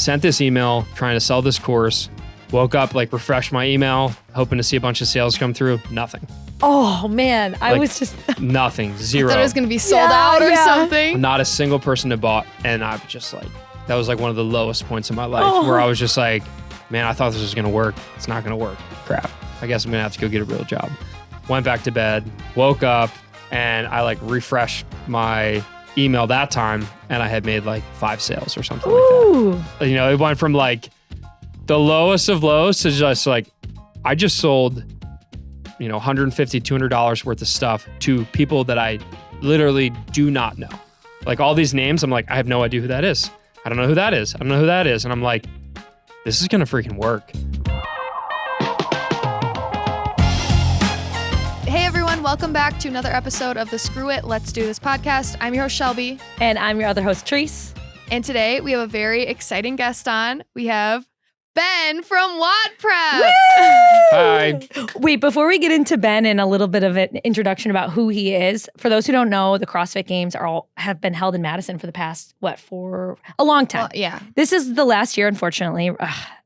sent this email trying to sell this course. Woke up, like refreshed my email, hoping to see a bunch of sales come through. Nothing. Oh man, I was just nothing. Zero. I thought it was going to be sold out or something. Not a single person had bought. And I was just like, that was like one of the lowest points in my life where I was just like, man, I thought this was going to work. It's not going to work. Crap. I guess I'm going to have to go get a real job. Went back to bed, woke up, and I like refreshed my email that time, and I had made like 5 sales or something like that. You know, it went from like the lowest of lows to just like, I just sold, you know, $150, $200 worth of stuff to people that I literally do not know. Like all these names, I'm like, I have no idea who that is. I don't know who that is. I don't know who that is. And I'm like, this is going to freaking work. Hey everyone, welcome back to another episode of the Screw It, Let's Do This podcast. I'm your host, Shelby. And I'm your other host, Therese. And today we have a very exciting guest on. We have Ben from WodPrep. Hi. Wait, before we get into Ben and a little bit of an introduction about who he is, for those who don't know, the CrossFit Games have been held in Madison for the past, for a long time. Well, yeah. This is the last year, unfortunately.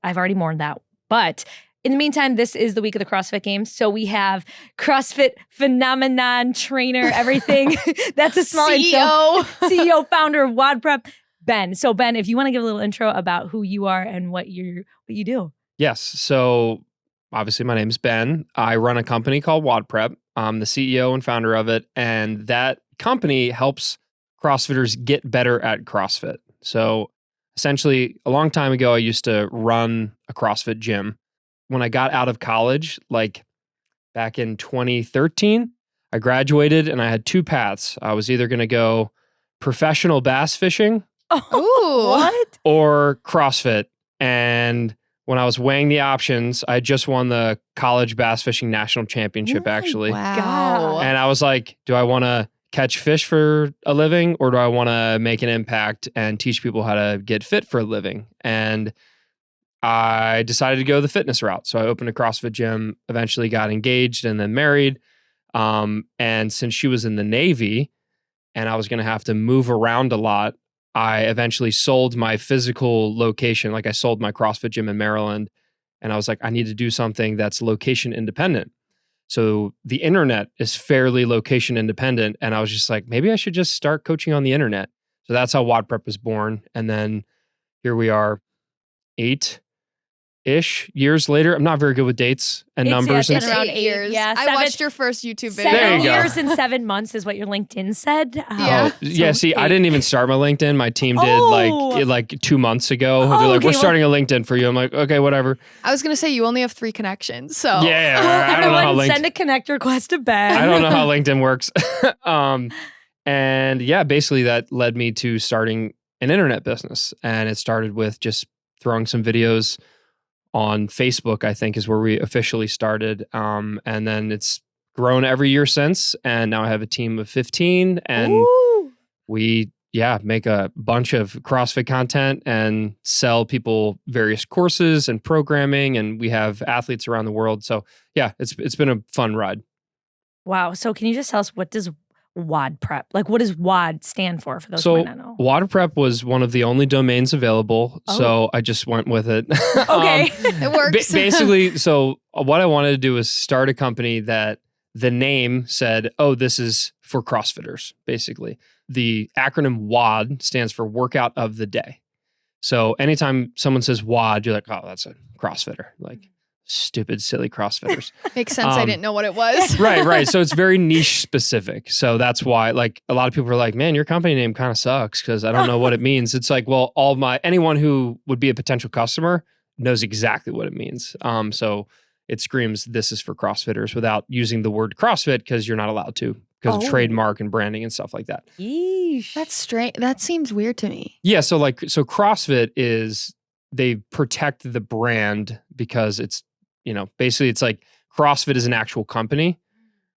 I've already mourned that. But in the meantime, this is the week of the CrossFit Games. So we have CrossFit phenomenon, trainer, everything. That's a small intro. CEO, founder of WodPrep, Ben. So Ben, if you want to give a little intro about who you are and what you do. Yes. So obviously my name is Ben. I run a company called WodPrep. I'm the CEO and founder of it. And that company helps CrossFitters get better at CrossFit. So essentially a long time ago, I used to run a CrossFit gym. When I got out of college, like back in 2013, I graduated and I had 2 paths. I was either going to go professional bass fishing What? or CrossFit. And when I was weighing the options, I just won the college bass fishing national championship, actually. Wow. And I was like, do I want to catch fish for a living or do I want to make an impact and teach people how to get fit for a living? And I decided to go the fitness route. So I opened a CrossFit gym, eventually got engaged and then married. And since she was in the Navy and I was going to have to move around a lot, I eventually sold my physical location. Like I sold my CrossFit gym in Maryland and I was like, I need to do something that's location independent. So the internet is fairly location independent. And I was just like, maybe I should just start coaching on the internet. So that's how WodPrep was born. And then here we are 8-ish years later. I'm not very good with dates and numbers. It's It's around 8 8 years. Yeah, I watched your first YouTube video. There you 7 go. years and 7 months is what your LinkedIn said. Yeah. Yeah. See, I didn't even start my LinkedIn. My team did like 2 months ago. They're like, okay, we're starting a LinkedIn for you. I'm like, okay, whatever. I was going to say you only have 3 connections. So Yeah. I don't know how Everyone send a connect request to Ben. I don't know how LinkedIn works. And yeah, basically that led me to starting an internet business. And it started with just throwing some videos on Facebook, I think is where we officially started. And then it's grown every year since. And now I have a team of 15 and we make a bunch of CrossFit content and sell people various courses and programming. And we have athletes around the world. So yeah, it's been a fun ride. Wow. So can you just tell us, what does WodPrep, like what does WOD stand for those who might not know? WodPrep was one of the only domains available. So I just went with it. Okay. it works. Basically, so what I wanted to do was start a company that the name said, oh, this is for CrossFitters, basically. The acronym WOD stands for Workout of the Day. So anytime someone says WOD, you're like, oh, that's a CrossFitter. Like, stupid, silly CrossFitters. Makes sense. I didn't know what it was. Right. So it's very niche specific. So that's why, like, a lot of people are like, man, your company name kind of sucks because I don't know what it means. It's like, well, anyone who would be a potential customer knows exactly what it means. So it screams, this is for CrossFitters without using the word CrossFit because you're not allowed to because of trademark and branding and stuff like that. Yeesh. That's strange. That seems weird to me. Yeah. So CrossFit is, they protect the brand because it's, basically it's like CrossFit is an actual company,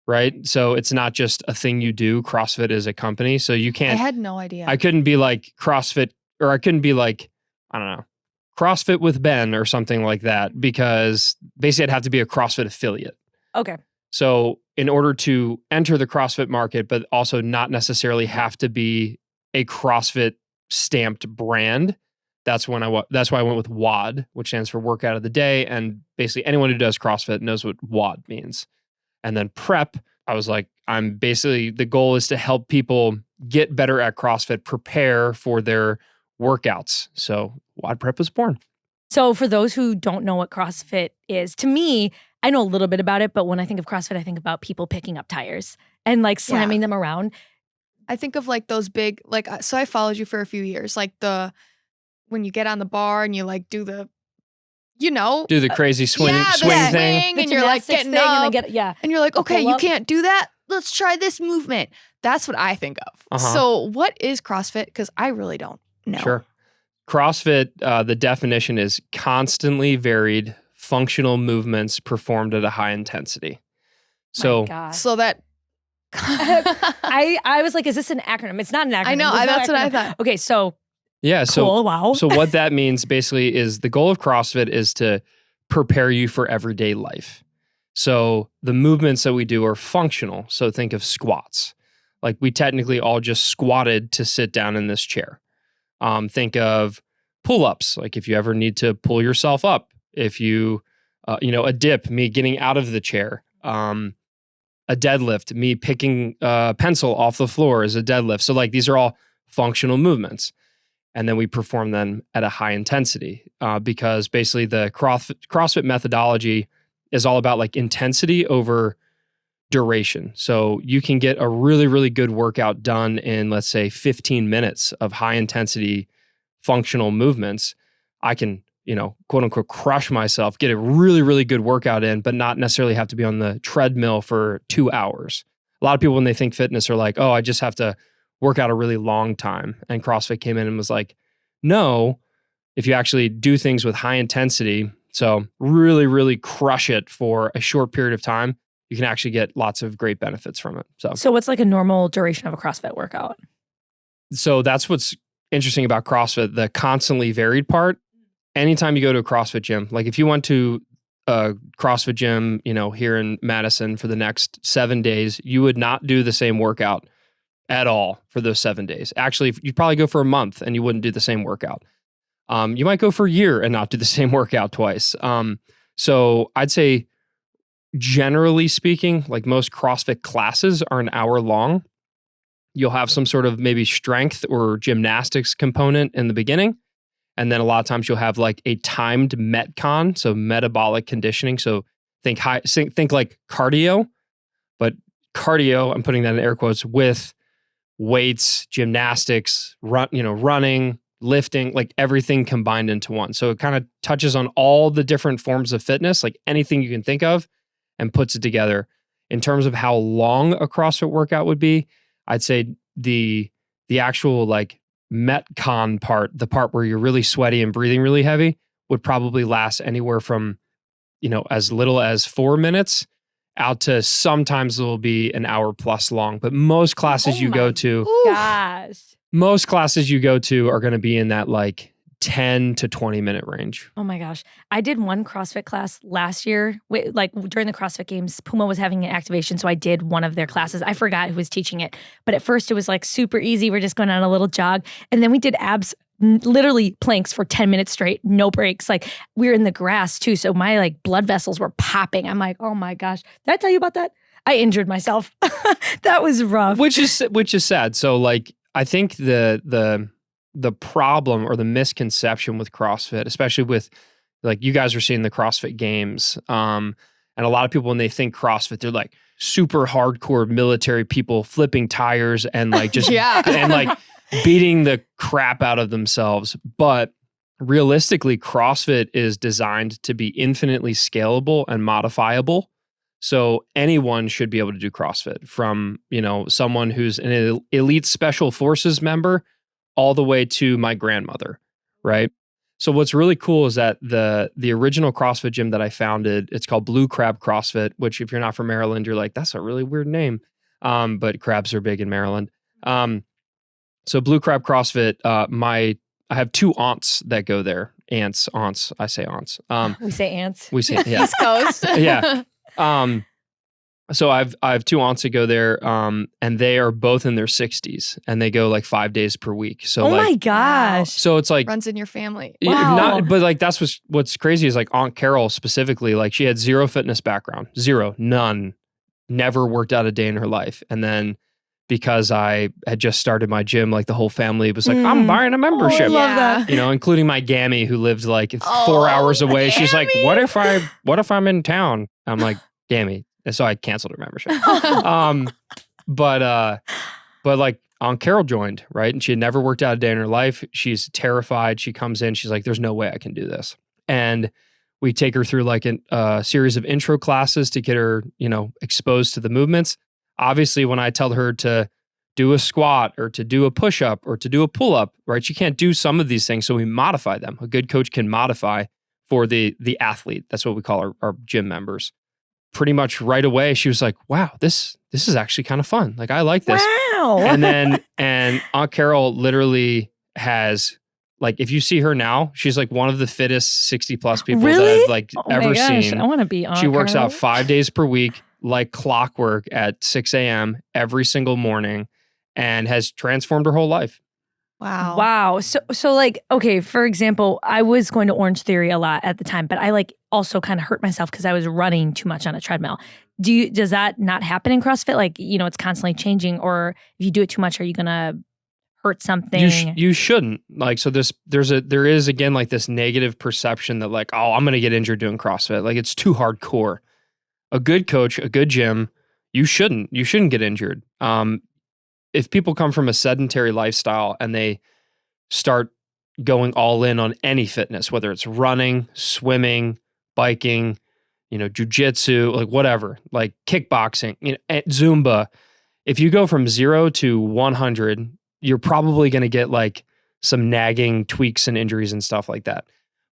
right? So it's not just a thing you do. CrossFit is a company. So you can't. I had no idea. I couldn't be like CrossFit, or I couldn't be like, I don't know, CrossFit with Ben or something like that, because basically I'd have to be a CrossFit affiliate. Okay. So in order to enter the CrossFit market, but also not necessarily have to be a CrossFit stamped brand, that's why I went with WOD, which stands for workout of the day. And basically anyone who does CrossFit knows what WOD means. And then prep, I was like, the goal is to help people get better at CrossFit, prepare for their workouts. So WodPrep was born. So for those who don't know what CrossFit is, to me, I know a little bit about it, but when I think of CrossFit, I think about people picking up tires and like slamming them around. I think of like those big, like, so I followed you for a few years, like when you get on the bar and you like do the, do the crazy swing thing. And you're like getting up and you're like, okay, you can't do that. Let's try this movement. That's what I think of. So what is CrossFit? Because I really don't know. Sure. CrossFit, the definition is constantly varied functional movements performed at a high intensity. So that I was like, is this an acronym? It's not an acronym. I know, that's what I thought. Okay, so yeah, cool, wow. So what that means basically is the goal of CrossFit is to prepare you for everyday life. So the movements that we do are functional. So think of squats. Like we technically all just squatted to sit down in this chair. Think of pull-ups. Like if you ever need to pull yourself up, if you, a dip, me getting out of the chair, a deadlift, me picking a pencil off the floor is a deadlift. So like these are all functional movements. And then we perform them at a high intensity because basically the CrossFit methodology is all about like intensity over duration. So you can get a really, really good workout done in, let's say, 15 minutes of high intensity functional movements. I can, quote unquote, crush myself, get a really, really good workout in, but not necessarily have to be on the treadmill for 2 hours. A lot of people, when they think fitness, are like, oh, I just have to work out a really long time. And CrossFit came in and was like, no, if you actually do things with high intensity, so really, really crush it for a short period of time, you can actually get lots of great benefits from it. So what's like a normal duration of a CrossFit workout? So that's what's interesting about CrossFit, the constantly varied part. Anytime you go to a CrossFit gym, like if you went to a CrossFit gym, here in Madison for the next 7 days, you would not do the same workout at all for those 7 days. Actually, you'd probably go for a month and you wouldn't do the same workout. You might go for a year and not do the same workout twice. So I'd say, generally speaking, like most CrossFit classes are an hour long. You'll have some sort of maybe strength or gymnastics component in the beginning. And then a lot of times you'll have like a timed Metcon, so metabolic conditioning. So think like cardio, but cardio, I'm putting that in air quotes, with weights, gymnastics, running, lifting, like everything combined into one. So it kind of touches on all the different forms of fitness, like anything you can think of, and puts it together. In terms of how long a CrossFit workout would be, I'd say the actual like Metcon part, the part where you're really sweaty and breathing really heavy, would probably last anywhere from, as little as 4 minutes out to sometimes it will be an hour plus long. But most classes most classes you go to are going to be in that like 10 to 20 minute range. Oh my gosh. I did one CrossFit class last year. Like during the CrossFit Games, Puma was having an activation. So I did one of their classes. I forgot who was teaching it. But at first it was like super easy. We're just going on a little jog. And then we did abs, literally planks for 10 minutes straight, no breaks. Like we were in the grass too. So my like blood vessels were popping. I'm like, oh my gosh. Did I tell you about that? I injured myself. That was rough. Which is sad. So like, I think the problem or the misconception with CrossFit, especially with like you guys are seeing the CrossFit Games, and a lot of people when they think CrossFit, they're like super hardcore military people flipping tires and like just and like beating the crap out of themselves. But realistically, CrossFit is designed to be infinitely scalable and modifiable. So anyone should be able to do CrossFit, from, someone who's an elite special forces member all the way to my grandmother, right? So what's really cool is that the original CrossFit gym that I founded, it's called Blue Crab CrossFit, which if you're not from Maryland, you're like, that's a really weird name. But crabs are big in Maryland. So Blue Crab CrossFit, I have 2 aunts that go there. Aunts. I say aunts. We say ants. We say, yeah. East Coast. Yeah. So I have two aunts that go there, and they are both in their 60s, and they go like 5 days per week. So my gosh! So it's like runs in your family. Wow. But like that's what's crazy is like Aunt Carol specifically, like she had zero fitness background, none, never worked out a day in her life, and then because I had just started my gym, like the whole family was like, I'm buying a membership. I love that. Including my Gammy who lived like 4 hours away. Gammy. She's like, what if I'm in town? I'm like, Gammy. And so I canceled her membership. But like Aunt Carol joined, right? And she had never worked out a day in her life. She's terrified. She comes in, she's like, there's no way I can do this. And we take her through like a series of intro classes to get her, exposed to the movements. Obviously, when I tell her to do a squat or to do a push-up or to do a pull-up, right? She can't do some of these things, so we modify them. A good coach can modify for the athlete. That's what we call our gym members. Pretty much right away, she was like, wow, this is actually kind of fun. Like, I like this. Wow. And Aunt Carol literally has, like, if you see her now, she's like one of the fittest 60 plus people that I've like ever seen. I want to be Aunt She works Carol. out 5 days per week, like clockwork at 6 a.m. every single morning, and has transformed her whole life. Wow. So like, okay, for example, I was going to Orange Theory a lot at the time, but I like also kind of hurt myself because I was running too much on a treadmill. Does that not happen in CrossFit? Like, it's constantly changing, or if you do it too much, are you gonna hurt something? You shouldn't. Like, so there is again like this negative perception that like, oh, I'm gonna get injured doing CrossFit. Like, it's too hardcore. A good coach, a good gym, you shouldn't get injured. If people come from a sedentary lifestyle and they start going all in on any fitness, whether it's running, swimming, biking, jujitsu, like whatever, like kickboxing, Zumba, if you go from 0 to 100, you're probably going to get like some nagging tweaks and injuries and stuff like that.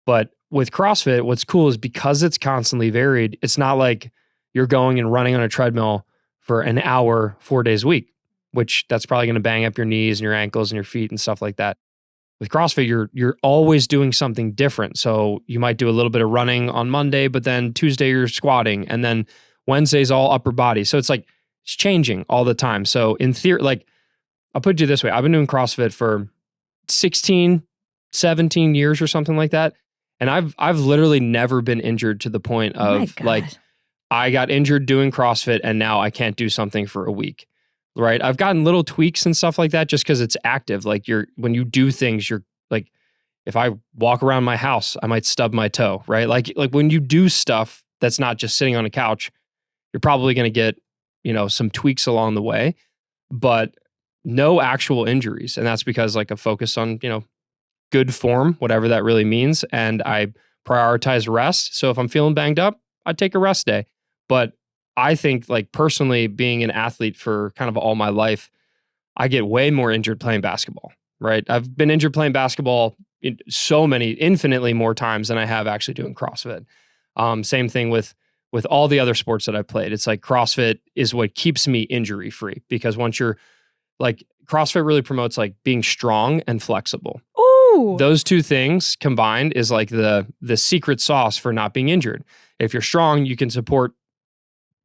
But with CrossFit, what's cool is because it's constantly varied, it's not like you're going and running on a treadmill for an hour, 4 days a week, which that's probably going to bang up your knees and your ankles and your feet and stuff like that. With CrossFit, you're always doing something different. So you might do a little bit of running on Monday, but then Tuesday you're squatting, and then Wednesday's all upper body. So it's like it's changing all the time. So in theory, like I'll put it this way, I've been doing CrossFit for 16, 17 years or something like that. And I've literally never been injured to the point of like I got injured doing CrossFit and now I can't do something for a week. Right. I've gotten little tweaks and stuff like that just because it's active. Like when you do things, you're like, if I walk around my house, I might stub my toe. Right. Like when you do stuff that's not just sitting on a couch, you're probably going to get, some tweaks along the way, but no actual injuries. And that's because like I focus on, good form, whatever that really means. And I prioritize rest. So if I'm feeling banged up, I take a rest day. But I think like personally being an athlete for kind of all my life, I get way more injured playing basketball, right? I've been injured playing basketball infinitely more times than I have actually doing CrossFit. Same thing with all the other sports that I've played. It's like CrossFit is what keeps me injury free, because once you're like, CrossFit really promotes like being strong and flexible. Ooh. Those two things combined is like the secret sauce for not being injured. If you're strong, you can support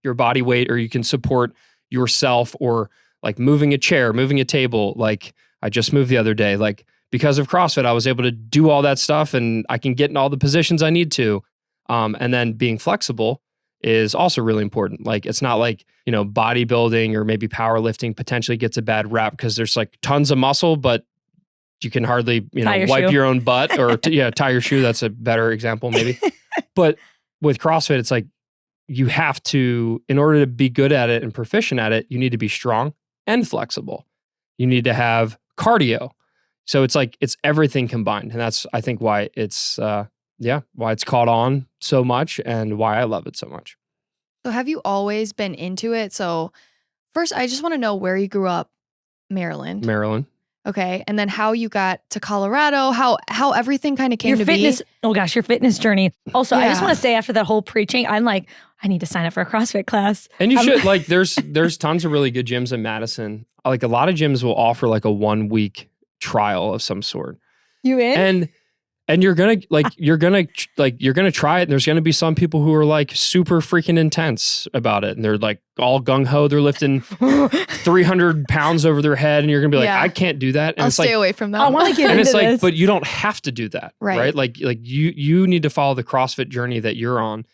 your body weight, or you can support yourself, or like moving a chair, moving a table. Like I just moved the other day, like because of CrossFit, I was able to do all that stuff and I can get in all the positions I need to. And then being flexible is also really important. Like it's not like, bodybuilding or maybe powerlifting potentially gets a bad rap because there's like tons of muscle, but you can hardly, wipe your own butt or tie your shoe. That's a better example maybe. But with CrossFit, it's like, you have to, in order to be good at it and proficient at it, you need to be strong and flexible. You need to have cardio. So it's like, it's everything combined. And that's, I think, why it's, why it's caught on so much and why I love it so much. So have you always been into it? So first, I just want to know where you grew up. Maryland. Okay. And then how you got to Colorado, how everything kind of came to be. Oh gosh, your fitness journey. Also, I just want to say after that whole preaching, I'm like, I need to sign up for a CrossFit class. And you should, like, there's tons of really good gyms in Madison. Like a lot of gyms will offer like a 1 week trial of some sort. You in? And And you're gonna try it. And there's gonna be some people who are like super freaking intense about it, and they're like all gung ho. They're lifting 300 pounds over their head, and you're gonna be like, I can't do that. And I'll it's stay away from that. I want to get into this. And it's like, but you don't have to do that, right? Right? Like you need to follow the CrossFit journey that you're on.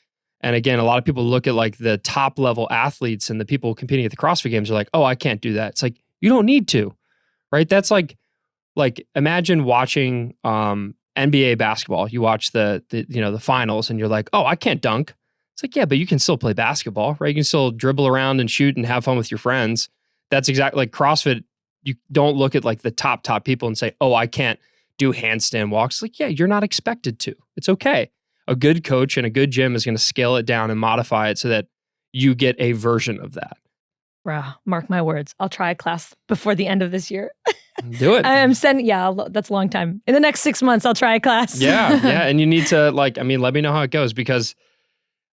And again, a lot of people look at like the top level athletes and the people competing at the CrossFit Games are like, oh, I can't do that. It's like you don't need to, right? That's like imagine watching NBA basketball. You watch the finals and you're like, oh, I can't dunk. It's like, yeah, but you can still play basketball, right? You can still dribble around and shoot and have fun with your friends. That's exactly like CrossFit. You don't look at like the top people and say, oh, I can't do handstand walks. Like, yeah, you're not expected to. It's okay. A good coach and a good gym is going to scale it down and modify it so that you get a version of that. Wow, mark my words. I'll try a class before the end of this year. Do it. That's a long time. In the next 6 months, I'll try a class. Yeah. And you need to let me know how it goes, because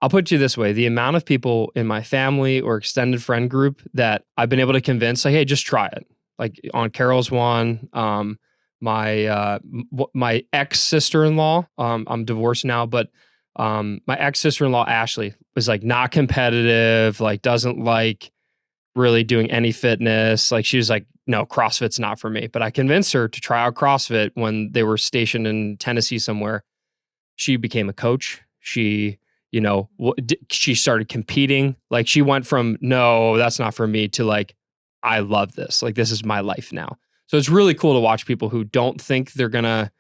I'll put it to you this way. The amount of people in my family or extended friend group that I've been able to convince, like, hey, just try it. Like on Carol's one, my ex-sister-in-law, I'm divorced now, but my ex-sister-in-law, Ashley, was like not competitive, like doesn't like really doing any fitness. Like she was like, no, CrossFit's not for me. But I convinced her to try out CrossFit when they were stationed in Tennessee somewhere. She became a coach. She, she started competing. Like she went from, no, that's not for me, to like, I love this. Like this is my life now. So it's really cool to watch people who don't think they're gonna,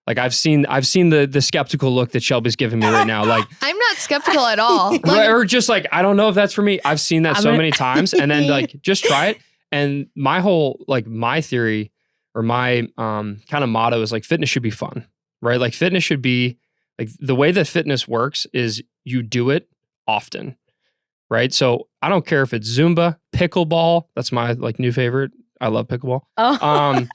like I've seen the skeptical look that Shelby's giving me right now. Like I'm not skeptical at all. Or just like, I don't know if that's for me. I've seen that so many times, and then like just try it. And my whole my theory or my kind of motto is like fitness should be fun, right? Like fitness should be like the way that fitness works is you do it often, right? So I don't care if it's Zumba, pickleball. That's my like new favorite. I love pickleball. Oh.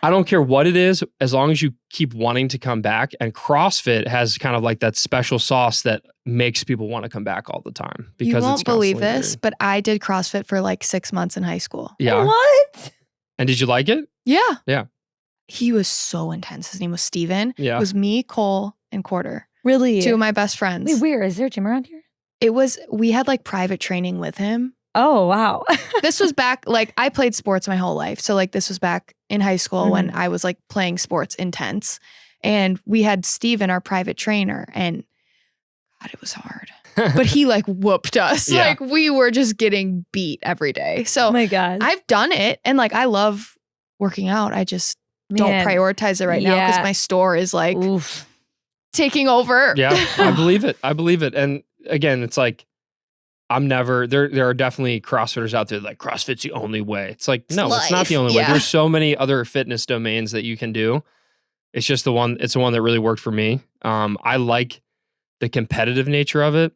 I don't care what it is, as long as you keep wanting to come back. And CrossFit has kind of like that special sauce that makes people want to come back all the time. Because you won't believe this, but I did CrossFit for like 6 months in high school. Yeah. What? And did you like it? Yeah. Yeah. He was so intense. His name was Steven. Yeah. It was me, Cole, and Quarter. Really? 2 of my best friends. Wait, where? Is there a gym around here? We had like private training with him. Oh, wow. This was back, like I played sports my whole life. So like this was back in high school when I was like playing sports intense. And we had Steven, our private trainer, and God, it was hard. But he like whooped us. Yeah. Like we were just getting beat every day. So oh my God. I've done it, and like I love working out. I just don't prioritize it right now because my store is like taking over. Yeah, I believe it. And again, it's like, there are definitely CrossFitters out there like CrossFit's the only way. It's like, no, it's not the only way. There's so many other fitness domains that you can do. It's just the one that really worked for me. I like the competitive nature of it.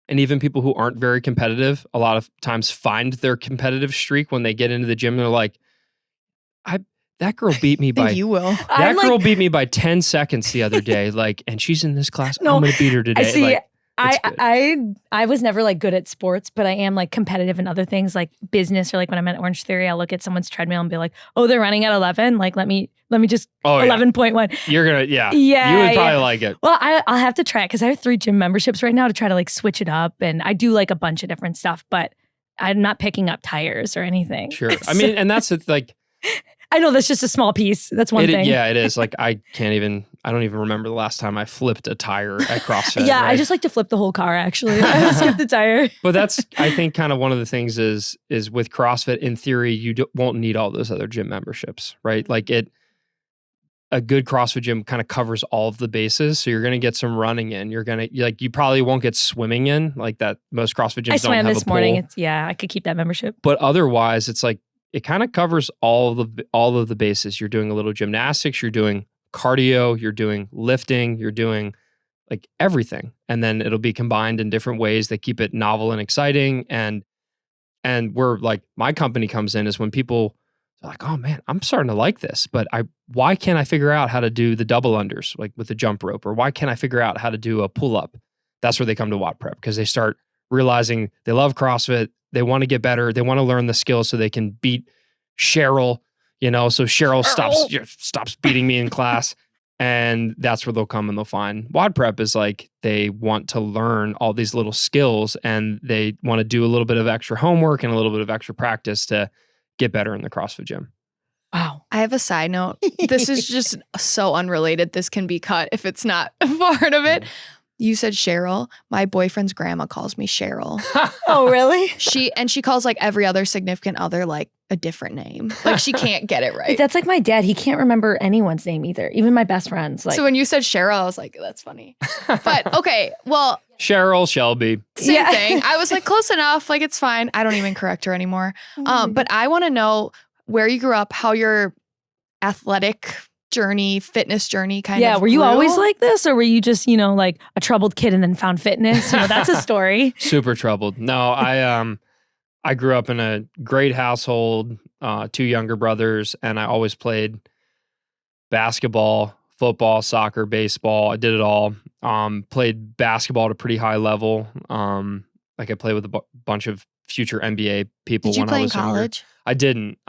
And even people who aren't very competitive, a lot of times find their competitive streak when they get into the gym. And they're like, that girl beat me by you will. That girl beat me by 10 seconds the other day. Like, and she's in this class. I'm gonna beat her today. I see. Like, I was never like good at sports, but I am like competitive in other things like business, or like when I'm at Orange Theory, I'll look at someone's treadmill and be like, oh, they're running at 11. Like, let me just 11.1. You're gonna, yeah. You would probably like it. Well, I'll have to try it because I have 3 gym memberships right now to try to like switch it up. And I do like a bunch of different stuff, but I'm not picking up tires or anything. Sure. I mean, and that's like, I know that's just a small piece. That's one thing. Yeah, it is. Like, I don't even remember the last time I flipped a tire at CrossFit. Yeah, right? I just like to flip the whole car, actually. I skip the tire. But that's, I think, kind of one of the things is with CrossFit, in theory, you won't need all those other gym memberships, right? Like a good CrossFit gym kind of covers all of the bases. So you're going to get some running in. You probably won't get swimming in, like that. Most CrossFit gyms don't have a pool. I swam this morning. I could keep that membership. But otherwise, it's like, it kind of covers all of the bases. You're doing a little gymnastics, you're doing cardio, you're doing lifting, you're doing like everything. And then it'll be combined in different ways that keep it novel and exciting. And where like my company comes in is when people are like, oh man, I'm starting to like this, but why can't I figure out how to do the double unders like with the jump rope? Or why can't I figure out how to do a pull up? That's where they come to WodPrep, because they start realizing they love CrossFit. They want to get better. They want to learn the skills so they can beat Cheryl, so Cheryl stops beating me in class. And that's where they'll come and they'll find WodPrep is like they want to learn all these little skills and they want to do a little bit of extra homework and a little bit of extra practice to get better in the CrossFit gym. Wow. I have a side note. This is just so unrelated. This can be cut if it's not a part of it. You said Cheryl. My boyfriend's grandma calls me Cheryl. Oh, really? She calls like every other significant other like a different name. Like she can't get it right. That's like my dad. He can't remember anyone's name either. Even my best friends. Like, so when you said Cheryl, I was like, that's funny. But okay, well. Cheryl, Shelby. Same thing. I was like, close enough. Like it's fine. I don't even correct her anymore. But I want to know where you grew up, how your athletic journey, fitness journey kind of Yeah, were you grew. always like this or were you just, like a troubled kid and then found fitness? That's a story. Super troubled. No, I grew up in a great household, 2 younger brothers, and I always played basketball, football, soccer, baseball. I did it all. Played basketball at a pretty high level. Like I played with a bunch of future NBA people Did you when play I was in college? Younger. I didn't.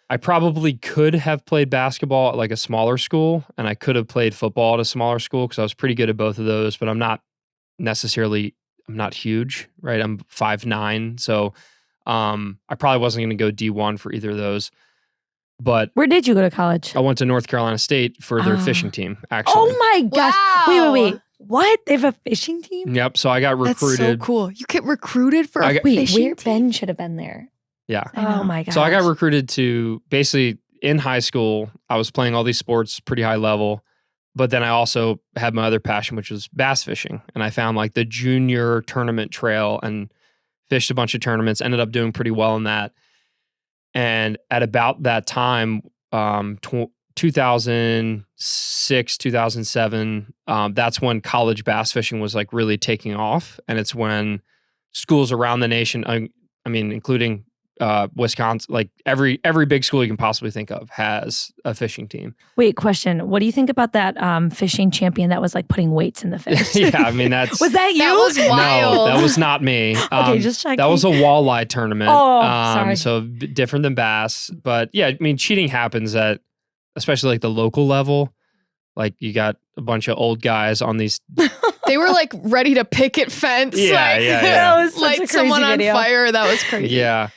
I probably could have played basketball at like a smaller school, and I could have played football at a smaller school because I was pretty good at both of those, but I'm not huge, right? I'm 5'9", so I probably wasn't going to go D1 for either of those. But where did you go to college? I went to North Carolina State for their fishing team, actually. Oh my gosh. Wow. Wait. What? They have a fishing team? Yep. So I got recruited. That's so cool. You get recruited for a fishing where team? Ben should have been there. Yeah. Oh my gosh. So I got recruited to basically in high school, I was playing all these sports pretty high level, but then I also had my other passion, which was bass fishing. And I found like the junior tournament trail and fished a bunch of tournaments, ended up doing pretty well in that. And at about that time, 2006, 2007, that's when college bass fishing was like really taking off. And it's when schools around the nation, I mean, including Wisconsin, like every big school you can possibly think of has a fishing team. Wait, question. What do you think about that fishing champion that was like putting weights in the fish? Yeah, I mean, that's... Was that you? That was wild. No, that was not me. Okay, just checking. That was a walleye tournament. Oh, sorry. So different than bass. But yeah, I mean, cheating happens at, especially like the local level. Like you got a bunch of old guys on these... They were like ready to picket fence. Yeah. That was such a Light crazy someone on video. fire. That was crazy. Yeah.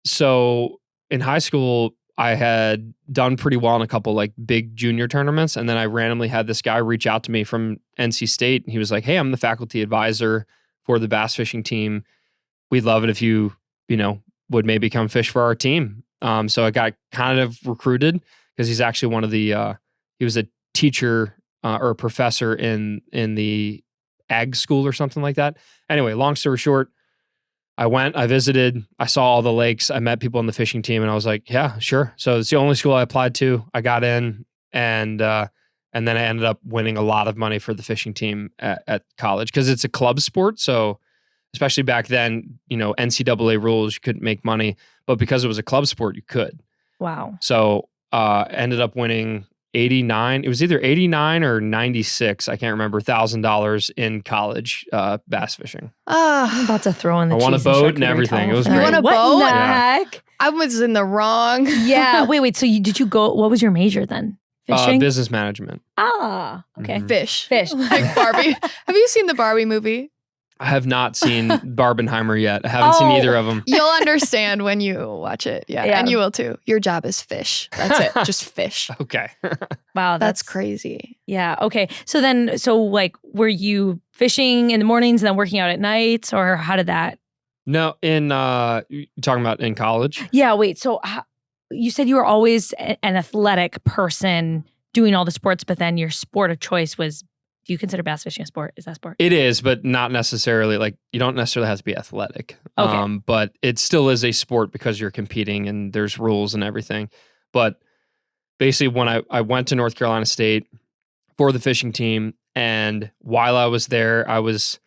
So in high school, I had done pretty well in a couple like big junior tournaments. And then I randomly had this guy reach out to me from NC State. And he was like, hey, I'm the faculty advisor for the bass fishing team. We'd love it if you would maybe come fish for our team. So I got kind of recruited because he's actually one of the, he was a teacher or a professor in the ag school or something like that. Anyway, long story short, I went, I visited, I saw all the lakes, I met people on the fishing team, and I was like, yeah, sure. So it's the only school I applied to. I got in, and then I ended up winning a lot of money for the fishing team at college because it's a club sport. So especially back then, NCAA rules, you couldn't make money, but because it was a club sport, you could. Wow. So ended up winning 89. It was either 89 or 96. I can't remember. $1,000 in college bass fishing. I'm about to throw in the I won a cheese and boat and charcuterie everything. It was towel. great. You won a What boat? in the Yeah. heck? I was in the wrong. Yeah. Wait. So did you go? What was your major then? Fishing. Business management. Okay. Mhm. Fish. Fish. Like Barbie. Have you seen the Barbie movie? I have not seen Barbenheimer yet. I haven't seen either of them. You'll understand when you watch it. Yeah. Yeah. And you will too. Your job is fish. That's it. Just fish. Okay. Wow. That's crazy. Yeah. Okay. So like, were you fishing in the mornings and then working out at nights, or how did that? No, you talking about in college? Yeah. Wait. So you said you were always an athletic person doing all the sports, but then your sport of choice was. Do you consider bass fishing a sport? Is that a sport? It is, but not necessarily. Like you don't necessarily have to be athletic. Okay. But it still is a sport because you're competing and there's rules and everything. But basically, when I went to North Carolina State for the fishing team, and while I was there, I was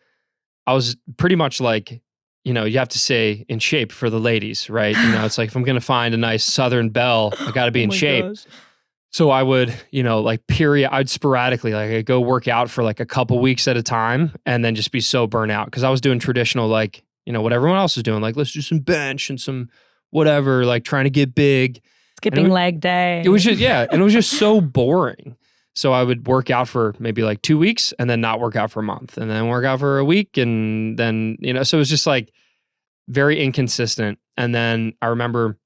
pretty much like, you have to say in shape for the ladies, right? It's like if I'm gonna find a nice Southern belle, I got to be in shape. Gosh. So I would, I'd sporadically, like I'd go work out for like a couple weeks at a time and then just be so burnt out because I was doing traditional, what everyone else was doing. Like, let's do some bench and some whatever, like trying to get big. Skipping leg day. It was just, and it was just so boring. So I would work out for maybe like 2 weeks and then not work out for a month and then work out for a week. And then, so it was just like very inconsistent. And then I remember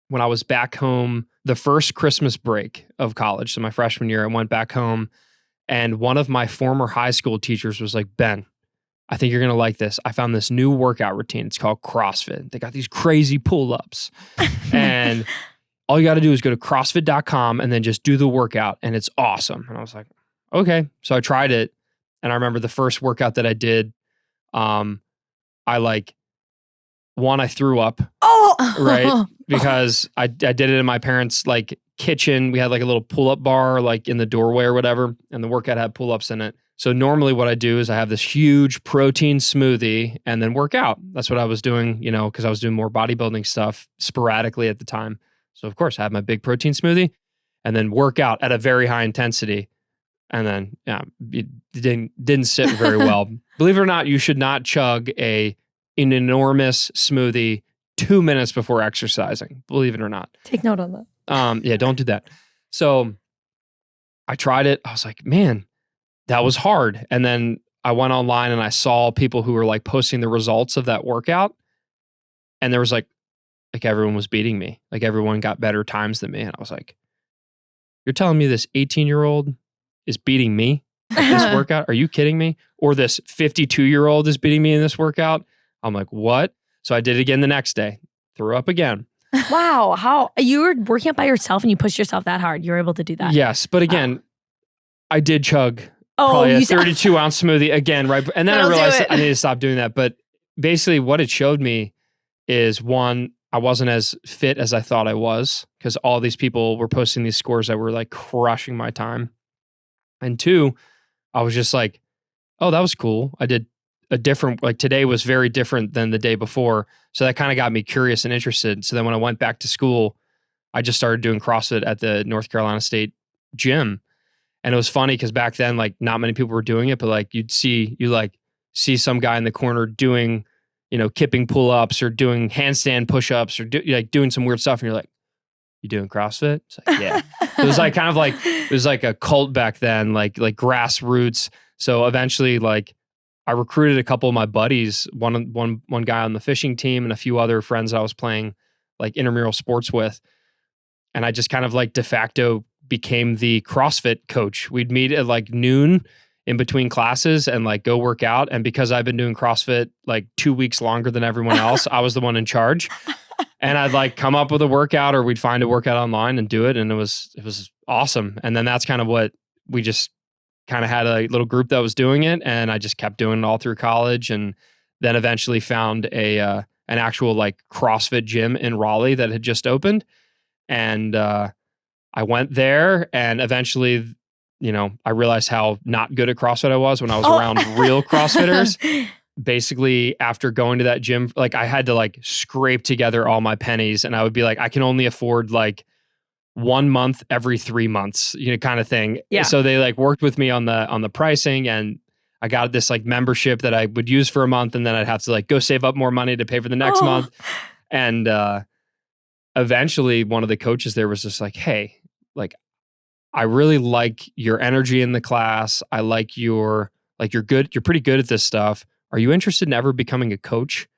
when I was back home, the first Christmas break of college, so my freshman year, I went back home and one of my former high school teachers was like, Ben, I think you're going to like this. I found this new workout routine. It's called CrossFit. They got these crazy pull-ups and all you got to do is go to CrossFit.com and then just do the workout and it's awesome. And I was like, okay. So I tried it. And I remember the first workout that I did, I threw up. Oh, right. Because I did it in my parents' like kitchen. We had like a little pull-up bar like in the doorway or whatever. And the workout had pull-ups in it. So normally what I do is I have this huge protein smoothie and then work out. That's what I was doing, because I was doing more bodybuilding stuff sporadically at the time. So of course I had my big protein smoothie and then work out at a very high intensity. And then it didn't sit very well. Believe it or not, you should not chug an enormous smoothie 2 minutes before exercising. Believe it or not. Take note on that. Don't do that. So I tried it. I was like, man, that was hard. And then I went online and I saw people who were like posting the results of that workout. And there was like everyone was beating me. Like everyone got better times than me. And I was like, you're telling me this 18-year-old is beating me at this workout? Are you kidding me? Or this 52-year-old is beating me in this workout? I'm like, what? So I did it again the next day. Threw up again. Wow. How you were working out by yourself and you pushed yourself that hard. You were able to do that. Yes. But again, I did chug probably a 32-ounce smoothie again, right? And then I realized I need to stop doing that. But basically what it showed me is, one, I wasn't as fit as I thought I was because all these people were posting these scores that were like crushing my time. And two, I was just like, oh, that was cool. I did a different, like today was very different than the day before. So that kind of got me curious and interested. So then when I went back to school, I just started doing CrossFit at the North Carolina State gym. And it was funny because back then, like not many people were doing it, but like you see some guy in the corner doing, kipping pull-ups or doing handstand push-ups or doing some weird stuff. And you're like, you doing CrossFit? It's like, yeah. It was like it was like a cult back then, like grassroots. So eventually like I recruited a couple of my buddies, one guy on the fishing team and a few other friends that I was playing like intramural sports with. And I just kind of like de facto became the CrossFit coach. We'd meet at like noon in between classes and like go work out. And because I've been doing CrossFit like 2 weeks longer than everyone else, I was the one in charge. And I'd like come up with a workout or we'd find a workout online and do it. And it was awesome. And then that's kind of what we just kind of had a little group that was doing it. And I just kept doing it all through college. And then eventually found an actual like CrossFit gym in Raleigh that had just opened. And I went there and eventually, I realized how not good at CrossFit I was when I was around real CrossFitters. Basically, after going to that gym, like I had to like scrape together all my pennies and I would be like, I can only afford like 1 month every 3 months, kind of thing. Yeah. So they like worked with me on the pricing and I got this like membership that I would use for a month and then I'd have to like go save up more money to pay for the next month. And eventually one of the coaches there was just like, hey, like, I really like your energy in the class. I like you're good. You're pretty good at this stuff. Are you interested in ever becoming a coach?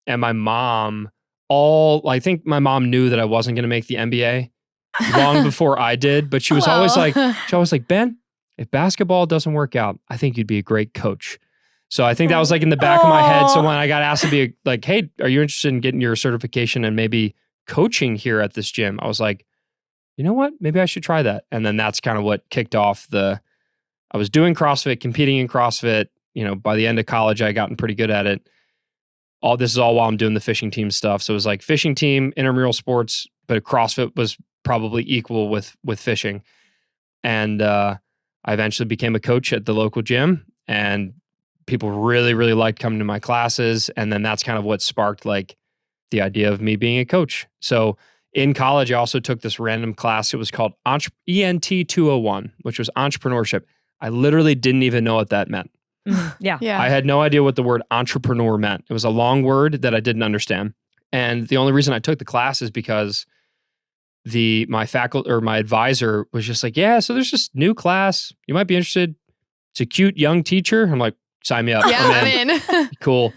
And my mom, I think my mom knew that I wasn't going to make the NBA long before I did, but she was always like, Ben, if basketball doesn't work out, I think you'd be a great coach. So I think that was like in the back of my head. So when I got asked to be like, hey, are you interested in getting your certification and maybe coaching here at this gym? I was like, you know what? Maybe I should try that. And then that's kind of what kicked off I was doing CrossFit, competing in CrossFit. By the end of college, I gotten pretty good at it. This is all while I'm doing the fishing team stuff. So it was like fishing team, intramural sports, but CrossFit was probably equal with fishing. And I eventually became a coach at the local gym and people really, really liked coming to my classes. And then that's kind of what sparked like the idea of me being a coach. So in college, I also took this random class. It was called ENT 201, which was entrepreneurship. I literally didn't even know what that meant. Yeah. I had no idea what the word entrepreneur meant. It was a long word that I didn't understand. And the only reason I took the class is because my faculty or my advisor was just like, yeah, so there's this new class. You might be interested. It's a cute young teacher. I'm like, sign me up. Yeah, I'm in. Cool.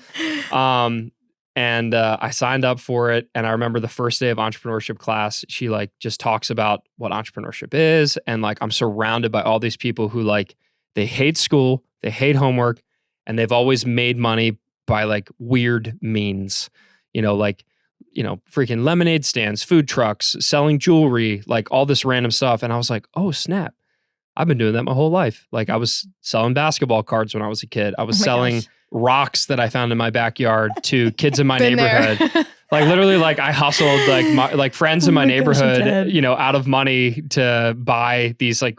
And I signed up for it. And I remember the first day of entrepreneurship class, she like just talks about what entrepreneurship is. And like, I'm surrounded by all these people who like, they hate school, they hate homework, and they've always made money by like weird means, like, freaking lemonade stands, food trucks, selling jewelry, like all this random stuff. And I was like, oh snap. I've been doing that my whole life. Like I was selling basketball cards when I was a kid. I was selling rocks that I found in my backyard to kids in my neighborhood. Like literally, like I hustled like friends in my neighborhood, out of money to buy these like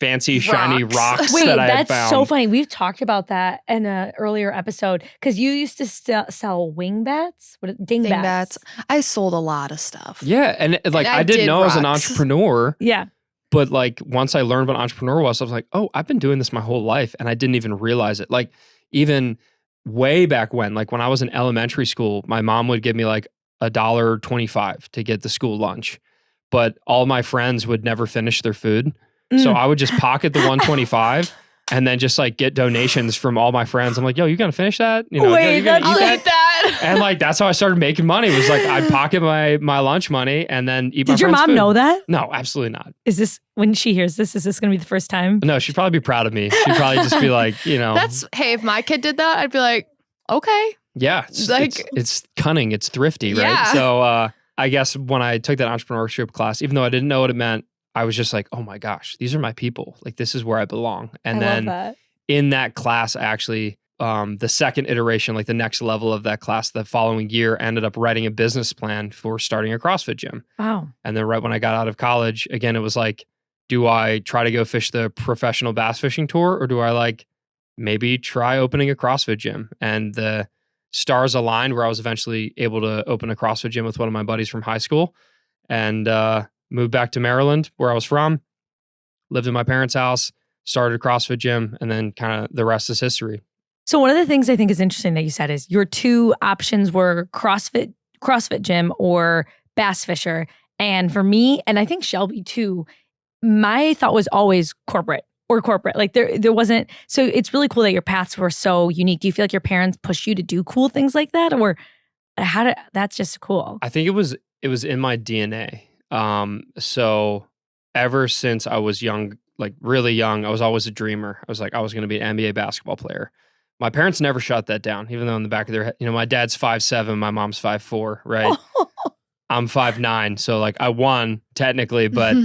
fancy shiny rocks Wait, that I had found. That's so funny. We've talked about that in an earlier episode because you used to sell wing bats, dingbats. I sold a lot of stuff. Yeah, and like I didn't know I was an entrepreneur. Yeah. But like once I learned what an entrepreneur was, I was like, oh, I've been doing this my whole life and I didn't even realize it. Like even way back when, like when I was in elementary school, my mom would give me like $1.25 to get the school lunch. But all my friends would never finish their food. So I would just pocket the $1.25 and then just like get donations from all my friends. I'm like, yo, you gonna finish that? Wait, I'll eat that. And like that's how I started making money. Was like I'd pocket my lunch money and then eat my friend's food. Did your mom know that? No, absolutely not. Is this when she hears this? Is this gonna be the first time? No, she'd probably be proud of me. She'd probably just be like, Hey, if my kid did that, I'd be like, okay. Yeah, it's cunning, it's thrifty, right? Yeah. So I guess when I took that entrepreneurship class, even though I didn't know what it meant, I was just like, oh my gosh, these are my people. Like this is where I belong. And then in that class, I actually, the second iteration, like the next level of that class, the following year, ended up writing a business plan for starting a CrossFit gym. Wow. And then right when I got out of college, again, it was like, do I try to go fish the professional bass fishing tour or do I like maybe try opening a CrossFit gym? And the stars aligned where I was eventually able to open a CrossFit gym with one of my buddies from high school and moved back to Maryland where I was from, lived in my parents' house, started a CrossFit gym, and then kind of the rest is history. So one of the things I think is interesting that you said is your two options were CrossFit gym or bass fisher. And for me, and I think Shelby too, my thought was always corporate. Like there wasn't, so it's really cool that your paths were so unique. Do you feel like your parents pushed you to do cool things like that? Or that's just cool. I think it was in my DNA. So ever since I was young, like really young, I was always a dreamer. I was like, I was going to be an NBA basketball player. My parents never shut that down, even though in the back of their head, my dad's 5'7", my mom's 5'4", right? I'm 5'9", so like I won technically, but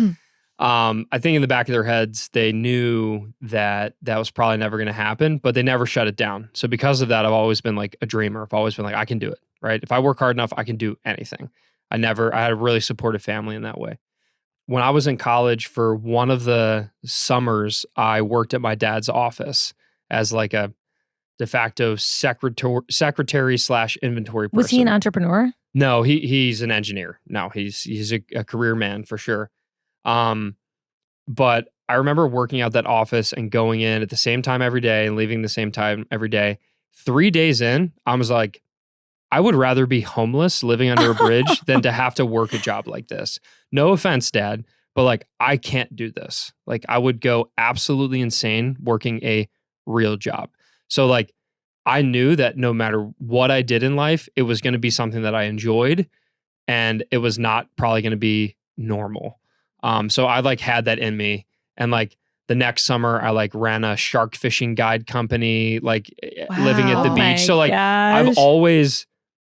I think in the back of their heads, they knew that was probably never going to happen, but they never shut it down. So because of that, I've always been like a dreamer. I've always been like, I can do it, right? If I work hard enough, I can do anything. I had a really supportive family in that way. When I was in college for one of the summers, I worked at my dad's office as like a de facto secretary / inventory person. Was he an entrepreneur? No, he's an engineer. No, he's a career man for sure. But I remember working out that office and going in at the same time every day and leaving the same time every day. 3 days in, I was like, I would rather be homeless living under a bridge than to have to work a job like this. No offense, Dad, but like, I can't do this. Like I would go absolutely insane working a real job. So like, I knew that no matter what I did in life, it was going to be something that I enjoyed and it was not probably going to be normal. So I like had that in me. And like the next summer I like ran a shark fishing guide company, like living at the beach. So like I've always,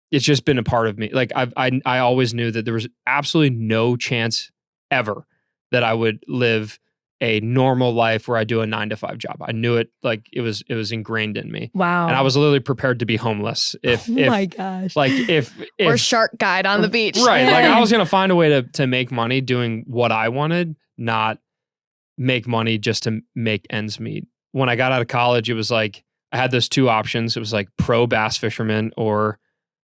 it's just been a part of me. Like I always knew that there was absolutely no chance ever that I would live a normal life where I do a 9-to-5 job. I knew it, like it was ingrained in me. Wow. And I was literally prepared to be homeless if my gosh. Like if or shark guide on the beach. Right. Like I was going to find a way to make money doing what I wanted, not make money just to make ends meet. When I got out of college, it was like I had those two options. It was like pro bass fisherman or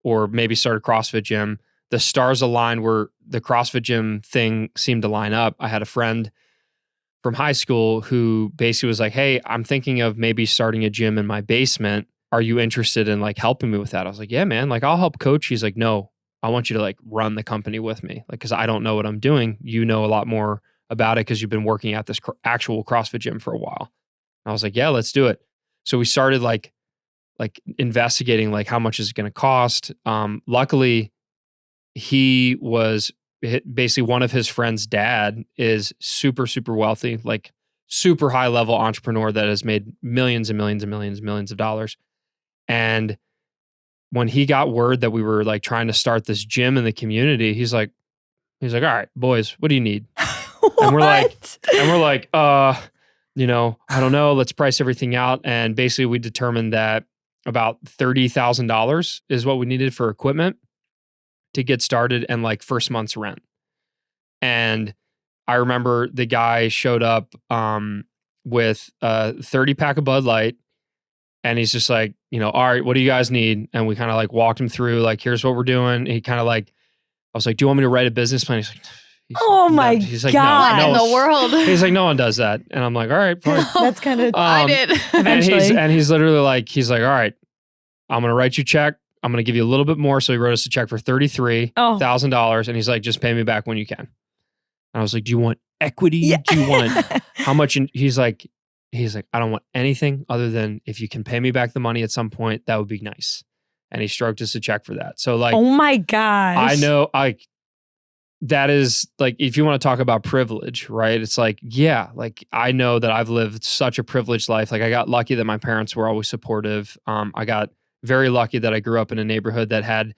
maybe start a CrossFit gym. The stars aligned where the CrossFit gym thing seemed to line up. I had a friend from high school who basically was like, hey, I'm thinking of maybe starting a gym in my basement. Are you interested in like helping me with that? I was like, yeah, man, like I'll help coach. He's like, no, I want you to like run the company with me. Like, cause I don't know what I'm doing. You know a lot more about it, cause you've been working at this actual CrossFit gym for a while. And I was like, yeah, let's do it. So we started like investigating like how much is it going to cost. Luckily he was basically one of his friend's dad is super, super wealthy, like super high level entrepreneur that has made millions and millions and millions and millions of dollars. And when he got word that we were like trying to start this gym in the community, he's like, all right, boys, what do you need? And we're like, you know, I don't know. Let's price everything out. And basically we determined that about $30,000 is what we needed for equipment to get started and like first month's rent. And I remember the guy showed up with a 30 pack of Bud Light, and he's just like, you know, all right, what do you guys need? And we kind of like walked him through like, here's what we're doing. He kind of like, I was like, do you want me to write a business plan? He's like, oh my he's like, God. no, What in the world? He's like, no one does that. And I'm like, all right, fine. That's kind of I did. Eventually. And he's literally like, all right, I'm going to write you a check. I'm going to give you a little bit more. So he wrote us a check for $33,000. And he's like, just pay me back when you can. And I was like, do you want equity? Yeah. Do you want how much? He's like, I don't want anything other than if you can pay me back the money at some point, that would be nice. And he stroked us a check for that. So like, oh my gosh. I know that is like, if you want to talk about privilege, right? It's like, yeah, like I know that I've lived such a privileged life. Like I got lucky that my parents were always supportive. I got very lucky that I grew up in a neighborhood that had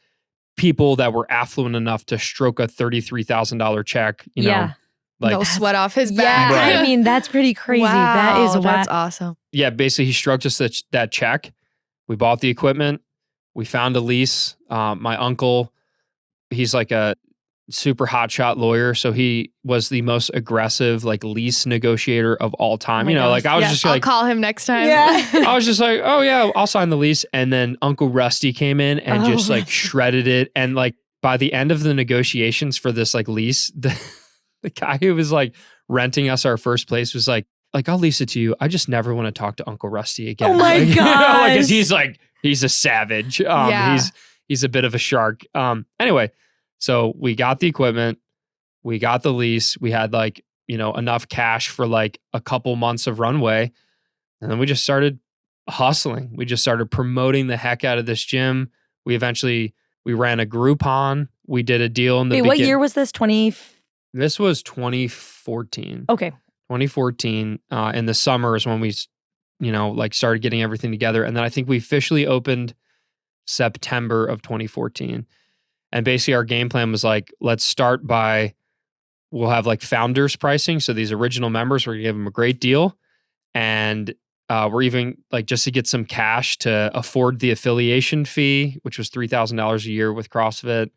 people that were affluent enough to stroke a $33,000 check, you know, like no sweat off his back. Yeah, Right. I mean, that's pretty crazy. Wow, that is that's wild. awesome. yeah, basically he stroked us that check. We bought the equipment. We found a lease. My uncle, he's like a super hotshot lawyer. So he was the most aggressive like lease negotiator of all time. Oh my you know, gosh. like I was Yeah, just I'll like, call him next time. Yeah. I was just like, oh yeah, I'll sign the lease. And then Uncle Rusty came in and just like shredded it. And like by the end of the negotiations for this like lease, the guy who was like renting us our first place was like, I'll lease it to you. I just never want to talk to Uncle Rusty again. Oh my like, you know, like, 'cause gosh. he's a savage. Yeah. He's a bit of a shark. Anyway, so we got the equipment, we got the lease, we had like, you know, enough cash for like a couple months of runway. And then we just started hustling. We just started promoting the heck out of this gym. We ran a Groupon. We did a deal in the Wait, what year was this? This was 2014. Okay. 2014. In the summer is when we, you know, like started getting everything together. And then I think we officially opened September of 2014. And basically our game plan was like, let's start by, we'll have like founders pricing. So these original members, we're gonna give them a great deal. And we're even like just to get some cash to afford the affiliation fee, which was $3,000 a year with CrossFit,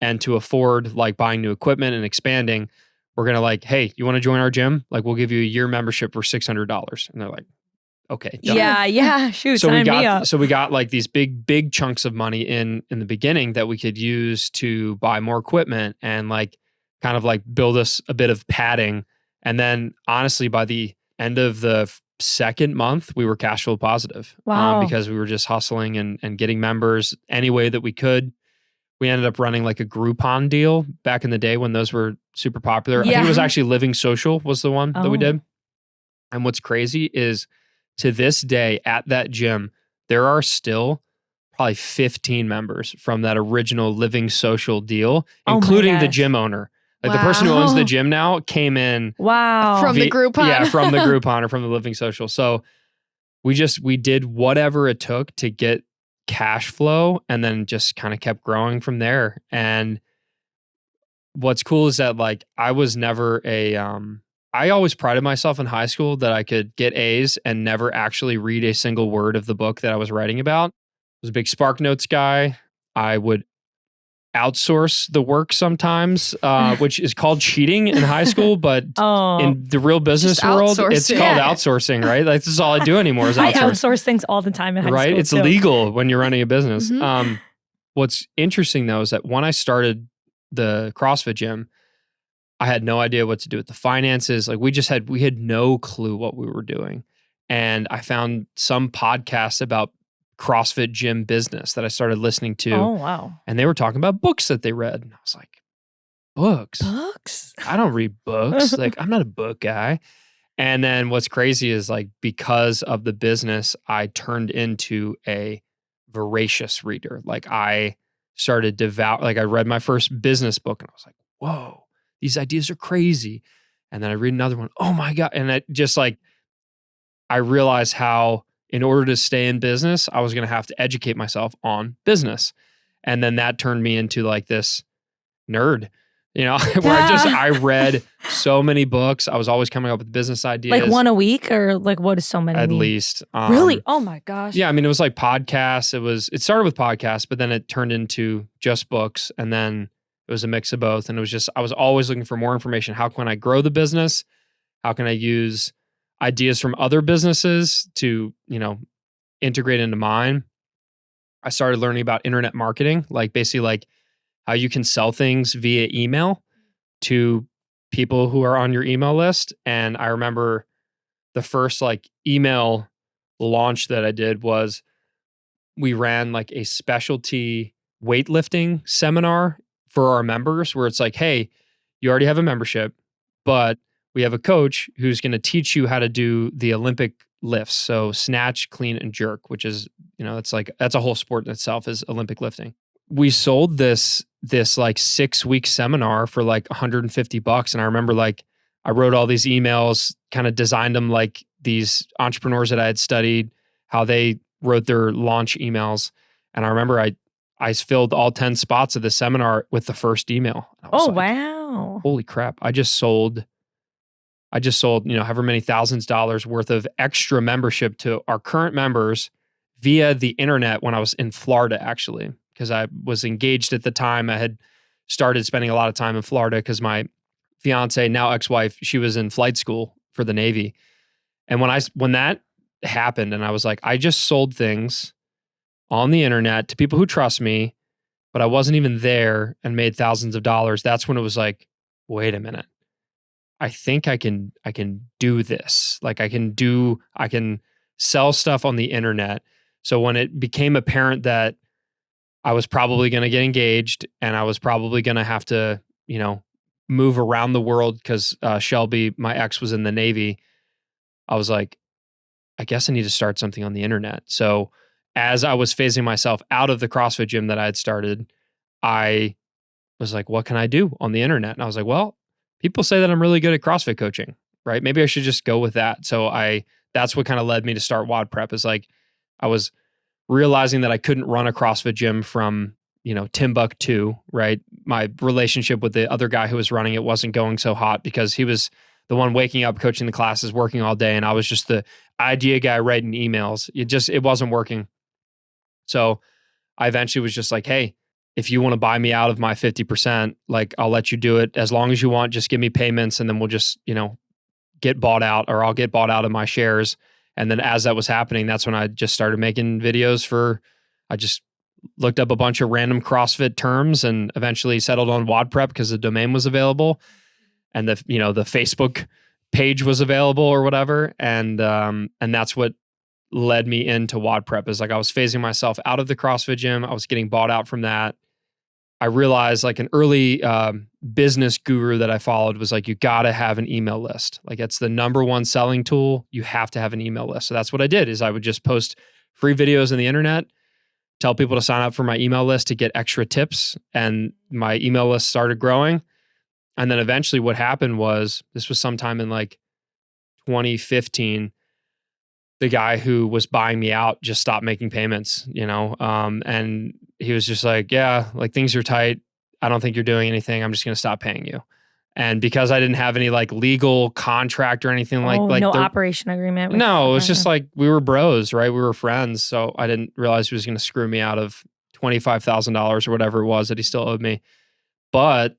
and to afford like buying new equipment and expanding. We're gonna like, hey, you want to join our gym? Like, we'll give you a year membership for $600. And they're like, okay, done. Yeah. Shoot, So sign me up. we got like these big chunks of money in the beginning that we could use to buy more equipment and like kind of like build us a bit of padding. And then honestly, by the end of the second month, we were cash flow positive. Wow. Because we were just hustling and getting members any way that we could. We ended up running like a Groupon deal back in the day when those were super popular. I think it was actually Living Social was the one that we did. And what's crazy is to this day at that gym, there are still probably 15 members from that original Living Social deal, including the gym owner. Like the person who owns the gym now came in. Wow. From the Groupon. Yeah, from the Groupon or from the Living Social. So we did whatever it took to get cash flow and then just kind of kept growing from there. And what's cool is that like I was never I always prided myself in high school that I could get A's and never actually read a single word of the book that I was writing about. I was a big SparkNotes guy. I would outsource the work sometimes, which is called cheating in high school, but in the real business world, it's called outsourcing, right? Like, this is all I do anymore is outsource. I outsource things all the time in high school. Right? It's too. legal when you're running a business. Mm-hmm. What's interesting though is that when I started the CrossFit gym, I had no idea what to do with the finances. Like we had no clue what we were doing. And I found some podcasts about CrossFit Gym Business that I started listening to. Oh, wow. And they were talking about books that they read. And I was like, books? Books? I don't read books. Like, I'm not a book guy. And then what's crazy is like, because of the business, I turned into a voracious reader. Like I started I read my first business book and I was like, whoa, these ideas are crazy. And then I read another one. Oh my God. And it just like, I realized how in order to stay in business, I was going to have to educate myself on business. And then that turned me into like this nerd, where I read so many books. I was always coming up with business ideas. Like one a week, or like what is so many? At least. Really? Oh my gosh. Yeah. I mean, it was like podcasts. It started with podcasts, but then it turned into just books. And then it was a mix of both. And it was just, I was always looking for more information. How can I grow the business? How can I use ideas from other businesses to, integrate into mine? I started learning about internet marketing, like basically like how you can sell things via email to people who are on your email list. And I remember the first like email launch that I did was we ran like a specialty weightlifting seminar for our members where it's like, hey, you already have a membership, but we have a coach who's going to teach you how to do the Olympic lifts. So snatch, clean, and jerk, which is, that's a whole sport in itself, is Olympic lifting. We sold this like 6-week seminar for like $150. And I remember like, I wrote all these emails, kind of designed them like these entrepreneurs that I had studied, how they wrote their launch emails. And I remember I filled all 10 spots of the seminar with the first email. Oh, like, wow. Holy crap. I just sold, however many thousands of dollars worth of extra membership to our current members via the internet when I was in Florida, actually, because I was engaged at the time. I had started spending a lot of time in Florida because my fiance, now ex-wife, she was in flight school for the Navy. And when that happened, and I was like, I just sold things on the internet to people who trust me, but I wasn't even there, and made thousands of dollars. That's when it was like, wait a minute. I think I can do this. Like I can sell stuff on the internet. So when it became apparent that I was probably going to get engaged and I was probably going to have to, move around the world because Shelby, my ex, was in the Navy, I was like, I guess I need to start something on the internet. So as I was phasing myself out of the CrossFit gym that I had started, I was like, what can I do on the internet? And I was like, well, people say that I'm really good at CrossFit coaching, right? Maybe I should just go with that. So that's what kind of led me to start WodPrep, is like, I was realizing that I couldn't run a CrossFit gym from, Timbuktu, right? My relationship with the other guy who was running it wasn't going so hot because he was the one waking up, coaching the classes, working all day. And I was just the idea guy writing emails. It wasn't working. So I eventually was just like, hey, if you want to buy me out of my 50%, like I'll let you do it as long as you want. Just give me payments and then we'll just, get bought out, or I'll get bought out of my shares. And then as that was happening, that's when I just started making videos I just looked up a bunch of random CrossFit terms and eventually settled on WodPrep because the domain was available and the Facebook page was available or whatever. And that's what led me into WodPrep, is like I was phasing myself out of the CrossFit gym. I was getting bought out from that. I realized like an early business guru that I followed was like, you got to have an email list. Like it's the number one selling tool. You have to have an email list. So that's what I did, is I would just post free videos on the internet, tell people to sign up for my email list to get extra tips. And my email list started growing. And then eventually what happened was, this was sometime in like 2015, the guy who was buying me out just stopped making payments, and he was just like, yeah, like things are tight. I don't think you're doing anything. I'm just going to stop paying you. And because I didn't have any like legal contract or anything like no operation agreement. No, it was just like, we were bros, right? We were friends. So I didn't realize he was going to screw me out of $25,000 or whatever it was that he still owed me. But,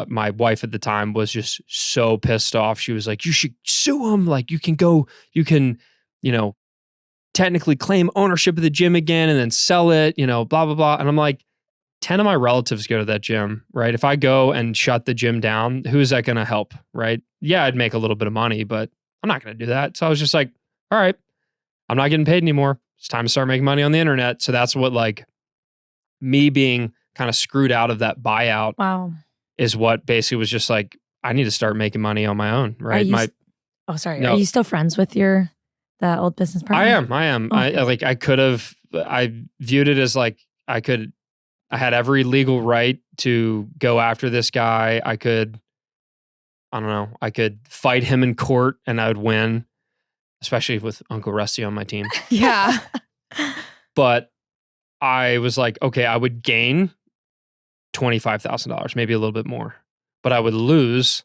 my wife at the time was just so pissed off. She was like, you should sue him. Like you can, technically claim ownership of the gym again and then sell it, blah, blah, blah. And I'm like, 10 of my relatives go to that gym, right? If I go and shut the gym down, who is that going to help, right? Yeah, I'd make a little bit of money, but I'm not going to do that. So I was just like, all right, I'm not getting paid anymore. It's time to start making money on the internet. So that's what like me being kind of screwed out of that buyout Wow. is what basically was just like, I need to start making money on my own, right? Are you still friends with the old business partner? I am. Okay. I viewed it as like, I had every legal right to go after this guy. I could fight him in court and I would win, especially with Uncle Rusty on my team. Yeah. But I was like, okay, I would gain $25,000, maybe a little bit more, but I would lose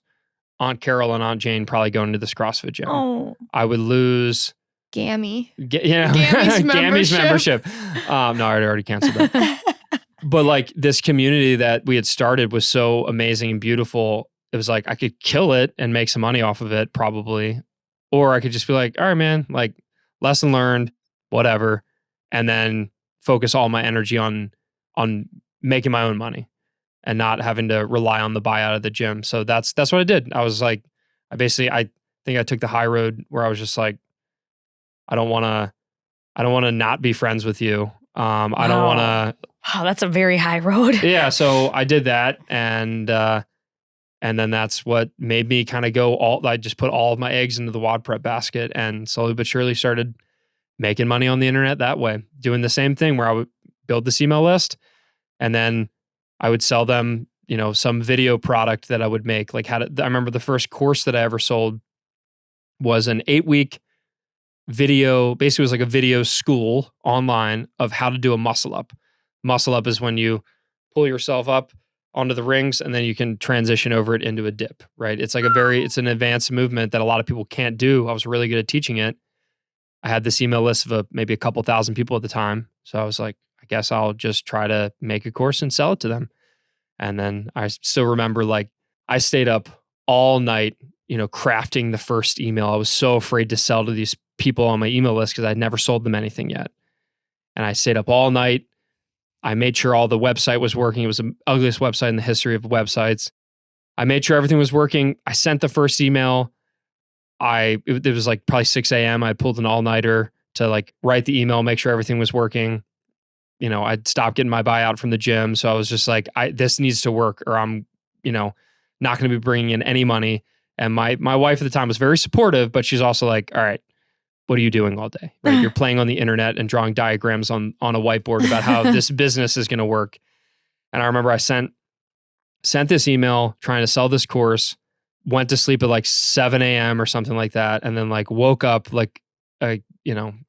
Aunt Carol and Aunt Jane probably going to this CrossFit gym. Oh. I would lose Gammy's Gammy's membership. No, I already canceled that. But like this community that we had started was so amazing and beautiful. It was like I could kill it and make some money off of it probably. Or I could just be like, all right, man, like lesson learned, whatever. And then focus all my energy on making my own money and not having to rely on the buyout of the gym. So that's what I did. I was like, I think I took the high road where I was just like, I don't want to not be friends with you. I don't want to. Oh, that's a very high road. Yeah. So I did that. And then that's what made me kind of I just put all of my eggs into the WodPrep basket and slowly but surely started making money on the internet that way, doing the same thing where I would build this email list and then I would sell them, some video product that I would make. Like I remember the first course that I ever sold was an 8-week video. Basically, it was like a video school online of how to do a muscle up. Muscle up is when you pull yourself up onto the rings and then you can transition over it into a dip, right? It's like it's an advanced movement that a lot of people can't do. I was really good at teaching it. I had this email list of maybe a couple thousand people at the time. So I was like, I guess I'll just try to make a course and sell it to them. And then I still remember like I stayed up all night, crafting the first email. I was so afraid to sell to these people on my email list because I'd never sold them anything yet. And I stayed up all night. I made sure all the website was working. It was the ugliest website in the history of websites. I made sure everything was working. I sent the first email. It was like probably 6 a.m. I pulled an all-nighter to like write the email, make sure everything was working. I'd stopped getting my buyout from the gym. So I was just like, this needs to work or I'm, not going to be bringing in any money. And my wife at the time was very supportive, but she's also like, all right, what are you doing all day? Right? You're playing on the internet and drawing diagrams on a whiteboard about how this business is going to work. And I remember I sent this email trying to sell this course, went to sleep at like 7 a.m. or something like that. And then like woke up like a,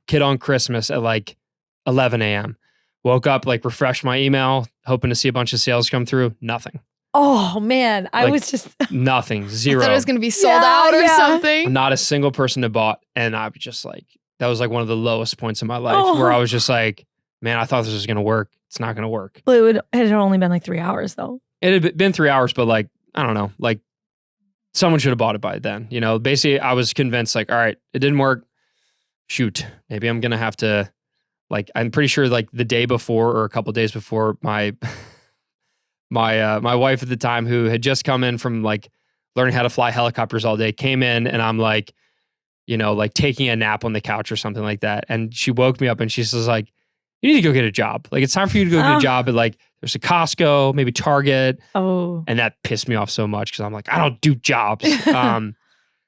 kid on Christmas at like 11 a.m. Woke up, like refreshed my email, hoping to see a bunch of sales come through. Nothing. Oh man, I was just nothing, zero. I thought it was going to be sold out or something. Not a single person had bought. And I was just like, that was like one of the lowest points in my life where I was just like, man, I thought this was going to work. It's not going to work. Well, it had only been like 3 hours though. It had been 3 hours, but like, I don't know, like someone should have bought it by then. Basically I was convinced like, all right, it didn't work. Shoot, maybe I'm going to have to I'm pretty sure like the day before or a couple of days before my wife at the time, who had just come in from like learning how to fly helicopters all day, came in and I'm like, taking a nap on the couch or something like that. And she woke me up and she says like, you need to go get a job. Like it's time for you to go get a job at like, there's a Costco, maybe Target. Oh. And that pissed me off so much because I'm like, I don't do jobs. But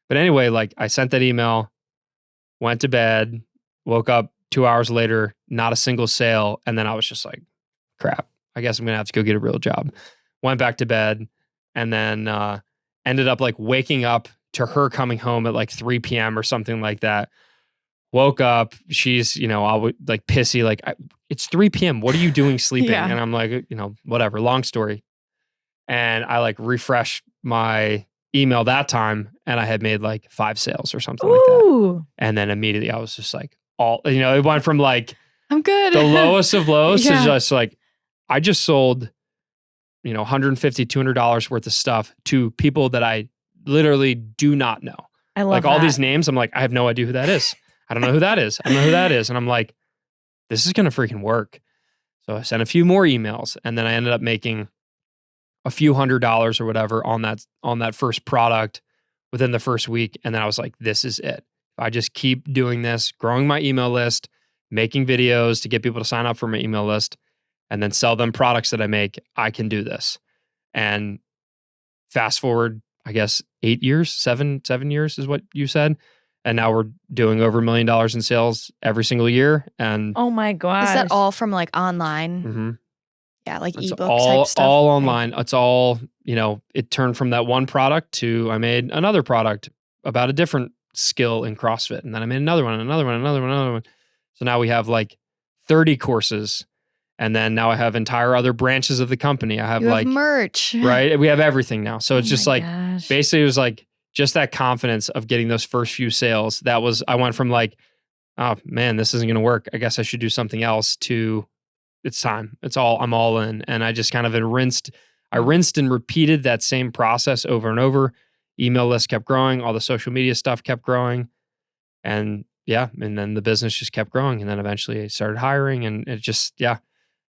anyway, like I sent that email, went to bed, woke up 2 hours later, not a single sale. And then I was just like, crap, I guess I'm going to have to go get a real job. Went back to bed and then ended up like waking up to her coming home at like 3 p.m. or something like that. Woke up, she's, I would like pissy, like it's 3 p.m. What are you doing sleeping? Yeah. And I'm like, whatever, long story. And I like refreshed my email that time and I had made like 5 sales or something like that. And then immediately I was just like, it went from like I'm good, the lowest of lows Yeah. to just like, I just sold, $150, $200 worth of stuff to people that I literally do not know. I love like all these names. I'm like, I have no idea who that is. I don't know who that is. I don't know who that is. And I'm like, this is going to freaking work. So I sent a few more emails and then I ended up making a few $100s or whatever on that first product within the first week. And then I was like, this is it. If I just keep doing this, growing my email list, making videos to get people to sign up for my email list, and then sell them products that I make, I can do this. And fast forward, I guess 8 years, seven years is what you said. And now we're doing over $1 million in sales every single year. And oh my gosh. Is that all from like online? Mm-hmm. Yeah, like it's ebook all, type stuff. all online. It's all, it turned from that one product to I made another product about a different skill in CrossFit. And then I made another one. So now we have like 30 courses. And then now I have entire other branches of the company. I have like merch, right? We have everything now. So it's just like, gosh. basically it was like just that confidence of getting those first few sales. I went from like, oh man, this isn't going to work. I guess I should do something else to it's time. I'm all in. And I just kind of rinsed and repeated that same process over and over. Email list kept growing. All the social media stuff kept growing. And and then the business just kept growing. And then eventually I started hiring and it just,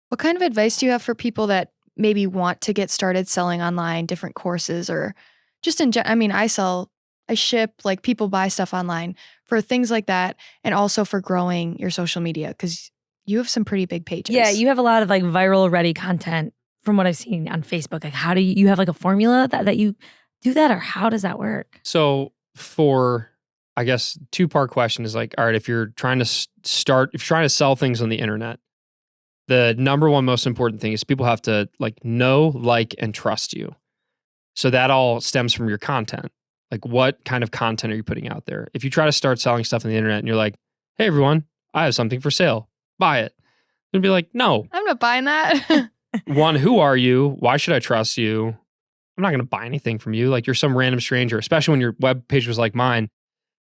What kind of advice do you have for people that maybe want to get started selling online, different courses, or just in general? I mean, I ship, like people buy stuff online for things like that, and also for growing your social media because you have some pretty big pages. Yeah, you have a lot of like viral ready content from what I've seen on Facebook. Like, how do you have like a formula that you do that, or how does that work? So for, I guess, 2-part question is like, all right, if you're trying to sell things on the internet, the number one most important thing is people have to like know, like, and trust you. So that all stems from your content. Like what kind of content are you putting out there? If you try to start selling stuff on the internet and you're like, hey everyone, I have something for sale, buy it. You'd be like, no. I'm not buying that. One, who are you? Why should I trust you? I'm not going to buy anything from you. Like you're some random stranger, especially when your web page was like mine.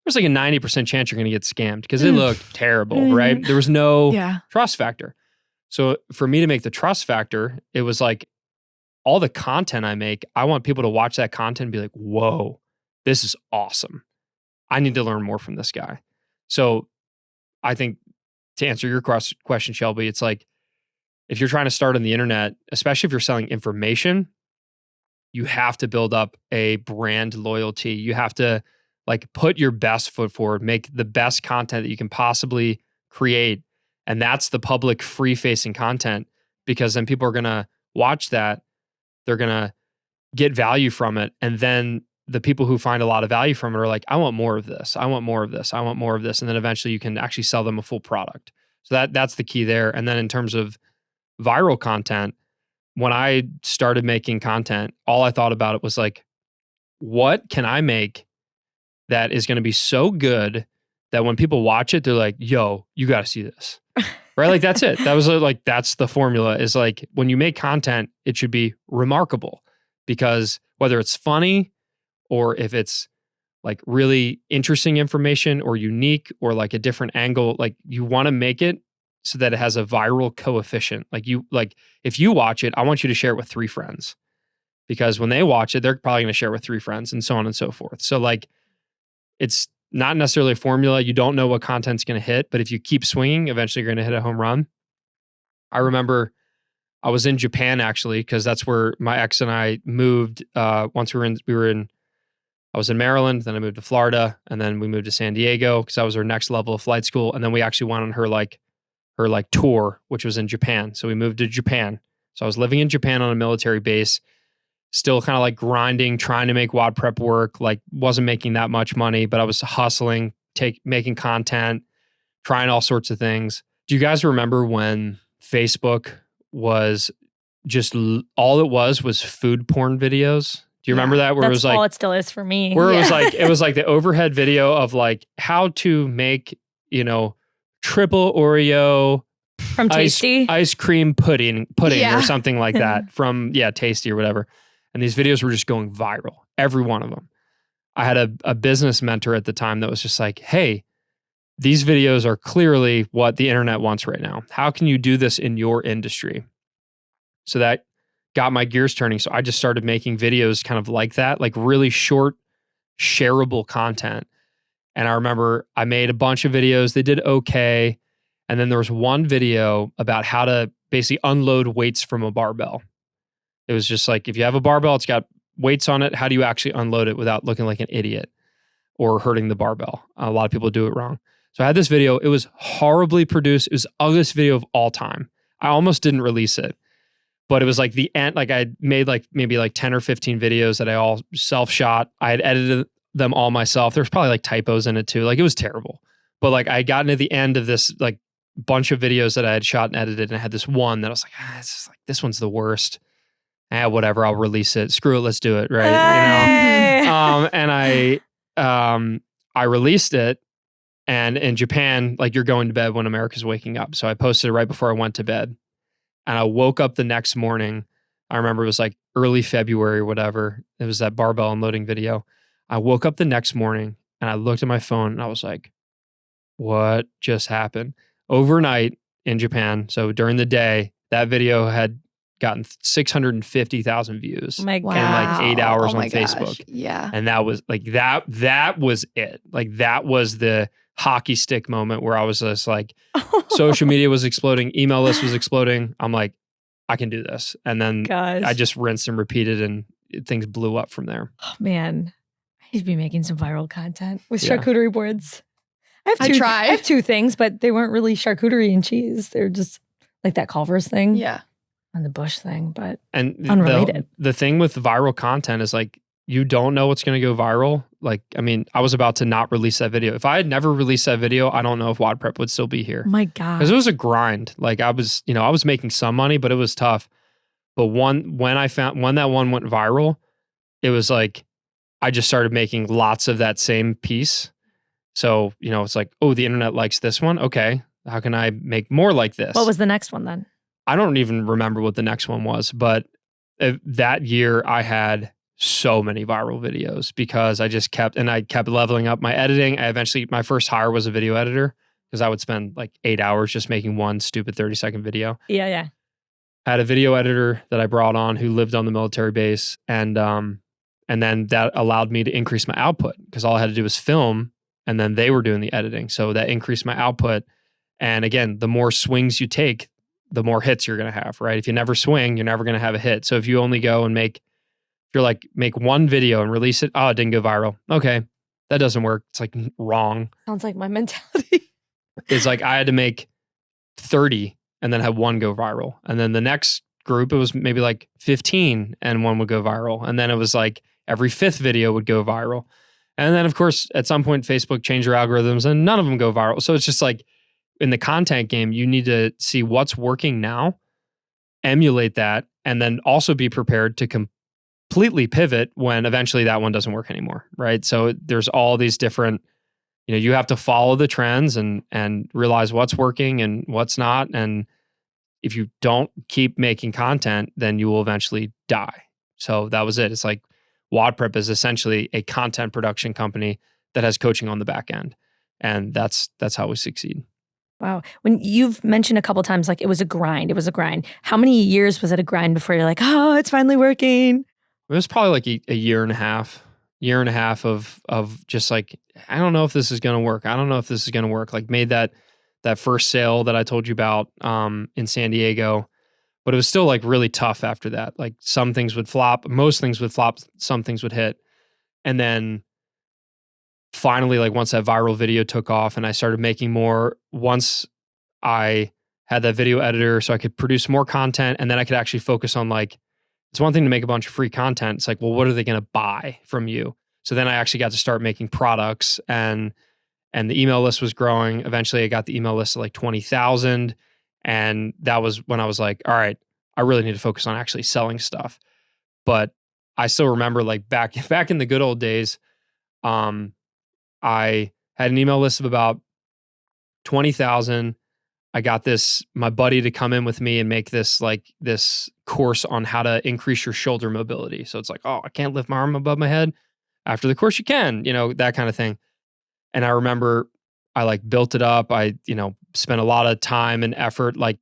There's like a 90% chance you're going to get scammed because it looked terrible, right? There was no trust factor. So for me to make the trust factor, it was like all the content I make, I want people to watch that content and be like, whoa, this is awesome. I need to learn more from this guy. So I think to answer your question, Shelby, it's like, if you're trying to start on the internet, especially if you're selling information, you have to build up a brand loyalty. You have to like put your best foot forward, make the best content that you can possibly create. And that's the public free-facing content, because then people are going to watch that. They're going to get value from it. And then the people who find a lot of value from it are like, I want more of this. I want more of this. I want more of this. And then eventually you can actually sell them a full product. So that's the key there. And then in terms of viral content, when I started making content, all I thought about it was like, what can I make that is going to be so good that when people watch it, they're like, yo, you got to see this. Right? Like, that's it. That was like, that's the formula, is like, when you make content, it should be remarkable, because whether it's funny or if it's like really interesting information or unique or like a different angle, like you want to make it so that it has a viral coefficient. Like if you watch it, I want you to share it with 3 friends, because when they watch it, they're probably going to share with 3 friends, and so on and so forth. So like, it's not necessarily a formula. You don't know what content's going to hit, but if you keep swinging, eventually you're going to hit a home run. I remember I was in Japan, actually, because that's where my ex and I moved. Once I was in Maryland, then I moved to Florida, and then we moved to San Diego because that was our next level of flight school. And then we actually went on her tour, which was in Japan. So we moved to Japan. So I was living in Japan on a military base, still kind of like grinding, trying to make WodPrep work, like wasn't making that much money, but I was hustling, making content, trying all sorts of things. Do you guys remember when Facebook was just, all it was food porn videos? Do you remember that? Where that's it was like, all it still is for me. Where it was like the overhead video of like how to make, triple Oreo from Tasty ice cream pudding or something like that from Tasty or whatever. And these videos were just going viral, every one of them. I had a business mentor at the time that was just like, hey, these videos are clearly what the internet wants right now. How can you do this in your industry? So that got my gears turning. So I just started making videos kind of like that, like really short, shareable content. And I remember I made a bunch of videos. They did okay. And then there was one video about how to basically unload weights from a barbell. It was just like, if you have a barbell, it's got weights on it. How do you actually unload it without looking like an idiot? or hurting the barbell. A lot of people do it wrong. So I had this video. It was horribly produced. It was the ugliest video of all time. I almost didn't release it, but it was like the end. Like I made like maybe like 10 or 15 videos that I all self-shot. I had edited them all myself. There's probably like typos in it too. Like it was terrible. But like I got into the end of this like bunch of videos that I had shot and edited, and I had this one that I was like, this one's the worst. Whatever, I'll release it. Screw it, let's do it, right? Hey. And I released it, and in Japan, like you're going to bed when America's waking up. So I posted it right before I went to bed, and I woke up the next morning. I remember it was like early February or whatever. It was that barbell unloading video. I woke up the next morning and I looked at my phone and I was like, what just happened? Overnight in Japan, so during the day, that video had gotten 650,000 views Oh my in like 8 hours on Facebook. Gosh. Yeah. And that was like, that was it. Like that was the hockey stick moment where I was just like, social media was exploding, email list was exploding. I'm like, I can do this. And then Gosh. I just rinsed and repeated, and things blew up from there. Oh, man, I need to be making some viral content with Yeah. charcuterie boards. I tried. I have two things, but they weren't really charcuterie and cheese. They're just like that Culver's thing. Yeah. And the Bush thing, but And unrelated. the thing with viral content is like, you don't know what's going to go viral. Like, I mean, I was about to not release that video. If I had never released that video, I don't know if WodPrep would still be here. Oh my God. Because it was a grind. Like I was making some money, but it was tough. But when that one went viral, it was like, I just started making lots of that same piece. So, it's like, oh, the internet likes this one. Okay. How can I make more like this? What was the next one then? I don't even remember what the next one was, but that year I had so many viral videos because I kept leveling up my editing. My first hire was a video editor because I would spend like 8 hours just making one stupid 30-second video. Yeah. I had a video editor that I brought on who lived on the military base, and then that allowed me to increase my output because all I had to do was film, and then they were doing the editing. So that increased my output. And again, the more swings you take, the more hits you're going to have, right? If you never swing, you're never going to have a hit. So if you only go and make one video and release it, oh, it didn't go viral. Okay, that doesn't work. It's like wrong. Sounds like my mentality. It's like I had to make 30 and then have one go viral. And then the next group, it was maybe like 15 and one would go viral. And then it was like every fifth video would go viral. And then of course, at some point, Facebook changed their algorithms and none of them go viral. So it's just like in the content game, you need to see what's working now, emulate that, and then also be prepared to completely pivot when eventually that one doesn't work anymore, right? So there's all these different, you have to follow the trends and realize what's working and what's not. And if you don't keep making content, then you will eventually die. So that was it. It's like WodPrep is essentially a content production company that has coaching on the back end. And that's how we succeed. Wow. When you've mentioned a couple times, like it was a grind. How many years was it a grind before you're like, oh, it's finally working? It was probably like a year and a half of just like, I don't know if this is going to work. Like made that first sale that I told you about in San Diego, but it was still like really tough after that. Like some things would flop, most things would flop, some things would hit. And then finally, like once that viral video took off and I started making more, once I had that video editor so I could produce more content, and then I could actually focus on like, it's one thing to make a bunch of free content. It's like, well, what are they going to buy from you? So then I actually got to start making products, and the email list was growing. Eventually I got the email list to like 20,000. And that was when I was like, all right, I really need to focus on actually selling stuff. But I still remember like back in the good old days, I had an email list of about 20,000. I got my buddy to come in with me and make this course on how to increase your shoulder mobility. So it's like, oh, I can't lift my arm above my head. After the course, you can, that kind of thing. And I remember I like built it up. I, spent a lot of time and effort, like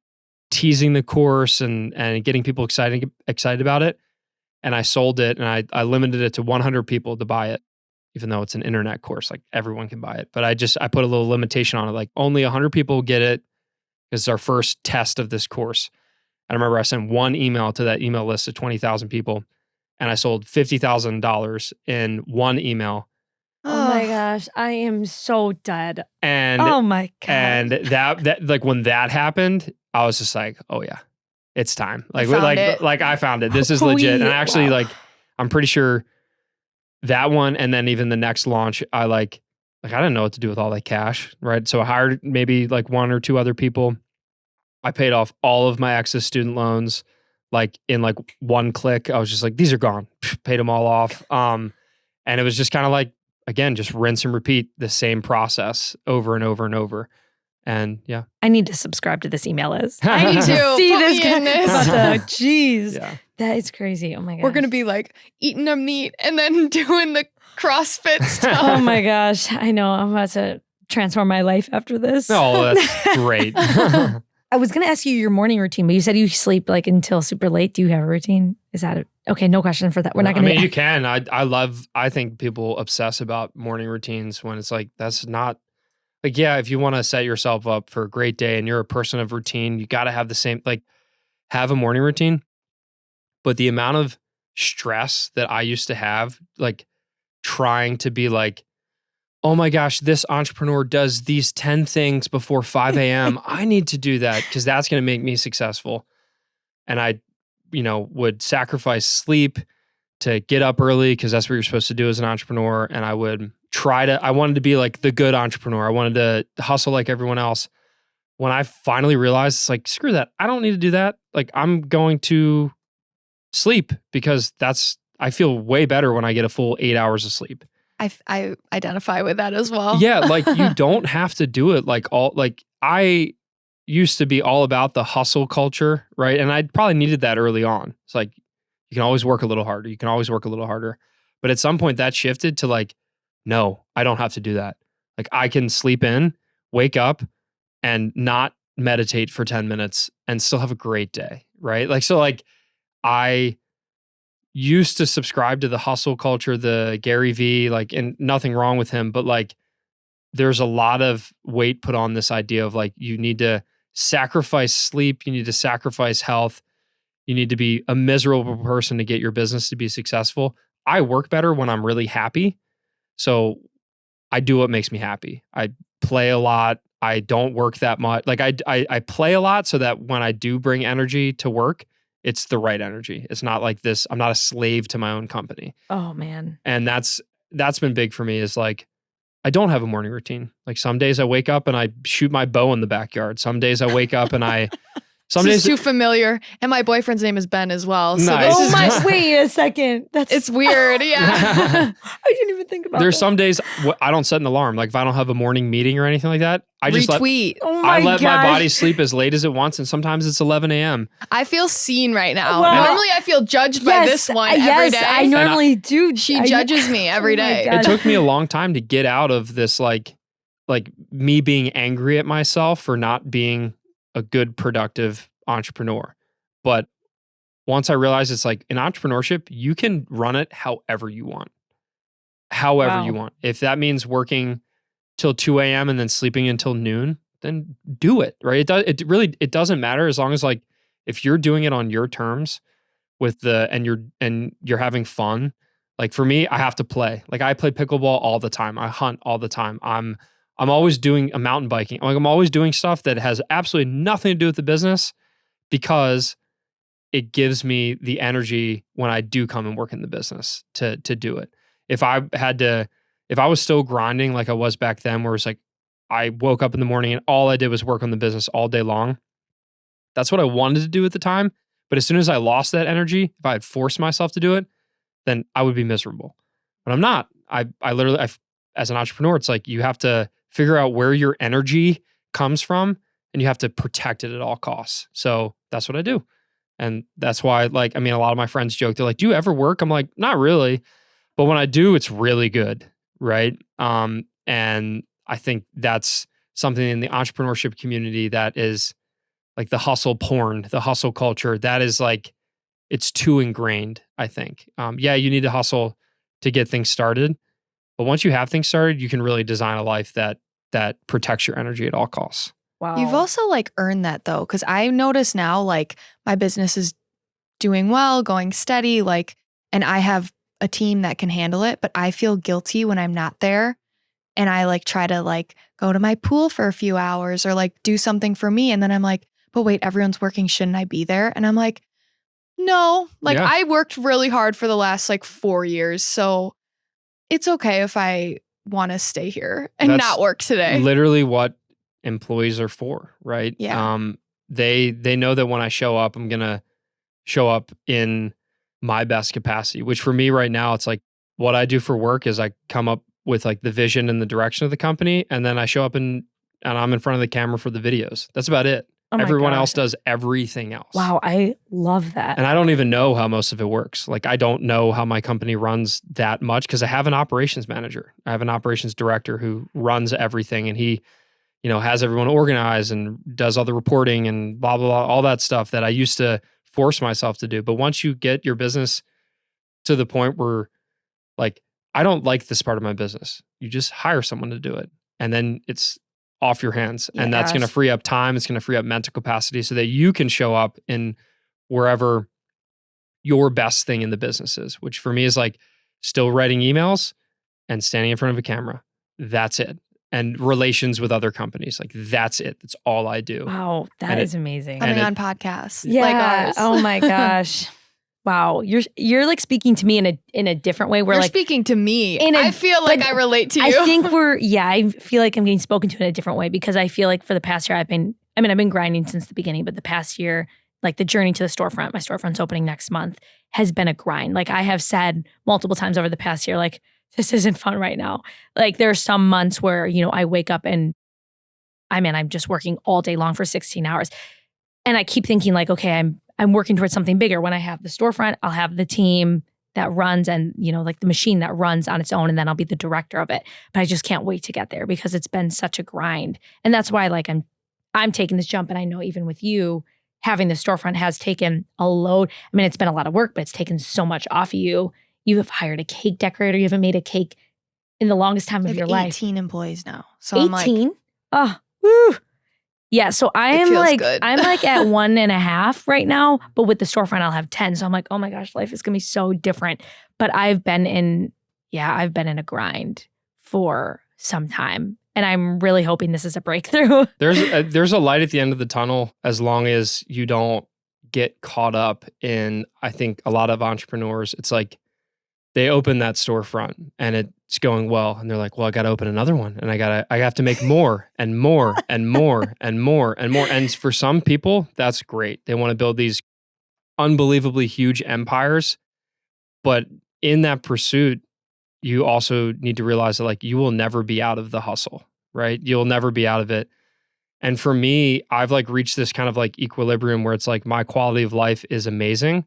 teasing the course and getting people excited about it. And I sold it, and I limited it to 100 people to buy it, even though it's an internet course, like everyone can buy it. But I put a little limitation on it, like only 100 people get it because it's our first test of this course. I remember I sent one email to that email list of 20,000 people, and I sold $50,000 in one email. Oh my gosh, I am so dead. And oh my God. And that like when that happened, I was just like, oh yeah, it's time. Like I found it. This is legit. And I actually I'm pretty sure that one and then even the next launch, I didn't know what to do with all that cash, right? So I hired maybe like one or two other people. I paid off all of my excess student loans like in like one click. I was just like, these are gone. Paid them all off. And it was just kind of like, again, just rinse and repeat the same process over and over and over. And yeah. I need to subscribe to this email list. I need to see put this me in this. Jeez. Yeah. That is crazy. Oh my gosh. We're going to be like eating a meat and then doing the CrossFit stuff. Oh my gosh. I know. I'm about to transform my life after this. Oh, that's great. I was going to ask you your morning routine, but you said you sleep like until super late. Do you have a routine? Is that okay? No question for that. We're not going to. I mean, you can. I think people obsess about morning routines when it's like, that's not like, yeah, if you want to set yourself up for a great day and you're a person of routine, you got to have the same, like have a morning routine. But the amount of stress that I used to have, like trying to be like, oh my gosh, this entrepreneur does these 10 things before 5 a.m. I need to do that because that's going to make me successful. And I, would sacrifice sleep to get up early because that's what you're supposed to do as an entrepreneur. And I would I wanted to be like the good entrepreneur. I wanted to hustle like everyone else. When I finally realized it's like, screw that. I don't need to do that. Like I'm going to sleep because I feel way better when I get a full 8 hours of sleep. I identify with that as well. Yeah, like you don't have to do it I used to be all about the hustle culture, right? And I probably needed that early on. It's like you can always work a little harder. You can always work a little harder. But at some point that shifted to like, no, I don't have to do that. Like I can sleep in, wake up and not meditate for 10 minutes and still have a great day, right? I used to subscribe to the hustle culture, the Gary V, and nothing wrong with him, but there's a lot of weight put on this idea of you need to sacrifice sleep, you need to sacrifice health, you need to be a miserable person to get your business to be successful. I work better when I'm really happy. So I do what makes me happy. I play a lot. I don't work that much. I play a lot so that when I do bring energy to work, it's the right energy. It's not like this. I'm not a slave to my own company. Oh man. And that's been big for me is I don't have a morning routine. Some days I wake up and I shoot my bow in the backyard. Some days I wake up and This is too familiar. And my boyfriend's name is Ben as well. So nice. Wait a second. It's weird. Yeah. I didn't even think about There's some days I don't set an alarm. If I don't have a morning meeting or anything like that, I just retweet. I let my body sleep as late as it wants. And sometimes it's 11 a.m. I feel seen right now. Well, normally I feel judged by this one every day. I normally do. She judges me every day. It took me a long time to get out of this, like me being angry at myself for not being a good, productive entrepreneur. But once I realized it's in entrepreneurship, you can run it however you want. However you want. If that means working till 2 a.m. and then sleeping until noon, then do it, right? It doesn't matter as long as if you're doing it on your terms and you're having fun. For me, I have to play. I play pickleball all the time. I hunt all the time. I'm always doing a mountain biking. I'm always doing stuff that has absolutely nothing to do with the business because it gives me the energy when I do come and work in the business to do it. If I was still grinding like I was back then, where it's I woke up in the morning and all I did was work on the business all day long. That's what I wanted to do at the time. But as soon as I lost that energy, if I had forced myself to do it, then I would be miserable. But I'm not. I literally, as an entrepreneur, it's you have to figure out where your energy comes from and you have to protect it at all costs. So that's what I do. And that's why, a lot of my friends joke. They're like, do you ever work? I'm like, not really. But when I do, it's really good. Right. And I think that's something in the entrepreneurship community that is the hustle porn, the hustle culture. That is it's too ingrained, I think. You need to hustle to get things started. But once you have things started, you can really design a life that protects your energy at all costs. Wow. You've also earned that though, because I notice now my business is doing well, going steady, and I have a team that can handle it, but I feel guilty when I'm not there. And I like try to like go to my pool for a few hours or like do something for me. And then I'm like, but wait, everyone's working. Shouldn't I be there? And I'm like, no, like I worked really hard for the last like 4 years. So it's okay if I want to stay here and not work today. Literally what employees are for, right? Yeah. They know that when I show up, I'm going to show up in my best capacity, which for me right now, it's like what I do for work is I come up with like the vision and the direction of the company. And then I show up and I'm in front of the camera for the videos. That's about it. Oh Everyone else does everything else. Wow, I love that. And I don't even know how most of it works. Like I don't know how my company runs that much because I have an operations manager. I have an operations director who runs everything and he, has everyone organized and does all the reporting and blah, blah, blah, all that stuff that I used to force myself to do. But once you get your business to the point where like, I don't like this part of my business, you just hire someone to do it. And then it's off your hands. And that's going to free up time. It's going to free up mental capacity so that you can show up in wherever your best thing in the business is, which for me is like still writing emails and standing in front of a camera. That's it. And relations with other companies. Like that's it. That's all I do. Wow. That is amazing. Coming on podcasts. Yeah. Like ours. Oh my gosh. Wow. You're like speaking to me in a different way. You're like speaking to me. I feel like I relate to you. I think I feel like I'm getting spoken to in a different way because I feel like for the past year I've been grinding since the beginning, but the past year, like the journey to the storefront, my storefront's opening next month, has been a grind. Like I have said multiple times over the past year, like, this isn't fun right now. Like there are some months where, I wake up and I'm just working all day long for 16 hours. And I keep thinking like, okay, I'm working towards something bigger. When I have the storefront, I'll have the team that runs and, like the machine that runs on its own, and then I'll be the director of it. But I just can't wait to get there because it's been such a grind. And that's why like I'm taking this jump. And I know even with you, having the storefront has taken a load. I mean, it's been a lot of work, but it's taken so much off of you. You have hired a cake decorator. You haven't made a cake in the longest time of your life. 18 employees now. So 18? I'm like, oh, woo. Yeah, so I'm like good. I'm like at 1.5 right now, but with the storefront I'll have 10. So I'm like, oh my gosh, life is gonna be so different. But I've been in a grind for some time. And I'm really hoping this is a breakthrough. There's a light at the end of the tunnel as long as you don't get caught up in, I think a lot of entrepreneurs, it's like they open that storefront and it's going well. And they're like, well, I got to open another one and I have to make more and more and more and more and more. And for some people, that's great. They want to build these unbelievably huge empires. But in that pursuit, you also need to realize that like you will never be out of the hustle, right? You'll never be out of it. And for me, I've like reached this kind of like equilibrium where it's like my quality of life is amazing.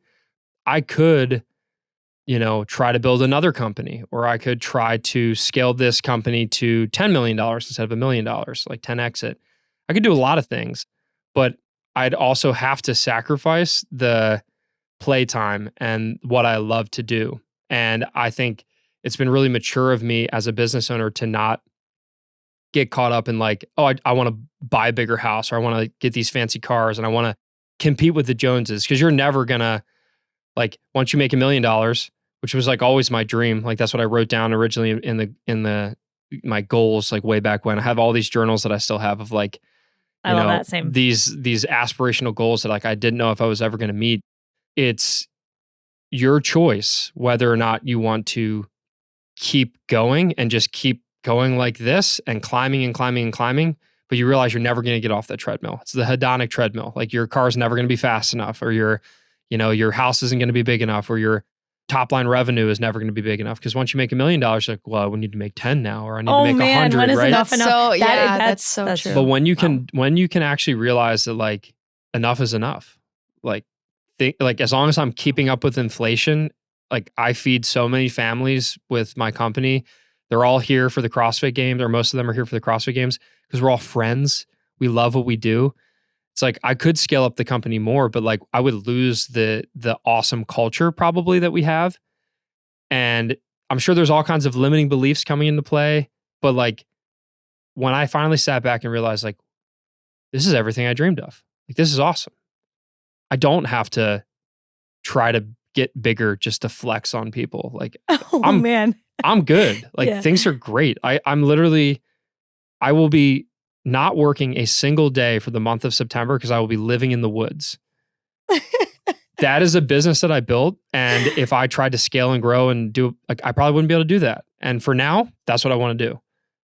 I could try to build another company, or I could try to scale this company to $10 million instead of $1 million, like 10x it. I could do a lot of things, but I'd also have to sacrifice the playtime and what I love to do. And I think it's been really mature of me as a business owner to not get caught up in like, oh, I want to buy a bigger house, or I want to get these fancy cars and I want to compete with the Joneses. Because you're never gonna, like, once you make $1 million, which was like always my dream. Like that's what I wrote down originally in my goals, like way back when. I have all these journals that I still have of like, I love that same. These aspirational goals that like I didn't know if I was ever going to meet. It's your choice whether or not you want to keep going and just keep going like this and climbing and climbing and climbing, but you realize you're never going to get off that treadmill. It's the hedonic treadmill. Like your car's never going to be fast enough, or your house isn't going to be big enough, or your top line revenue is never going to be big enough. Because once you make $1 million, you're like, well, we need to make 10 now, or I need to make 100, when is right? Enough? So that's so true. But when you can actually realize that like enough is enough, like as long as I'm keeping up with inflation, like I feed so many families with my company. They're all here for the CrossFit Games, or most of them are here for the CrossFit Games because we're all friends. We love what we do. It's like I could scale up the company more, but like I would lose the awesome culture probably that we have. And I'm sure there's all kinds of limiting beliefs coming into play. But like when I finally sat back and realized like, this is everything I dreamed of. Like this is awesome. I don't have to try to get bigger just to flex on people. Like, oh man, I'm good. Like things are great. I'm literally, I will be not working a single day for the month of September because I will be living in the woods. That is a business that I built. And if I tried to scale and grow and do, like, I probably wouldn't be able to do that. And for now, that's what I want to do.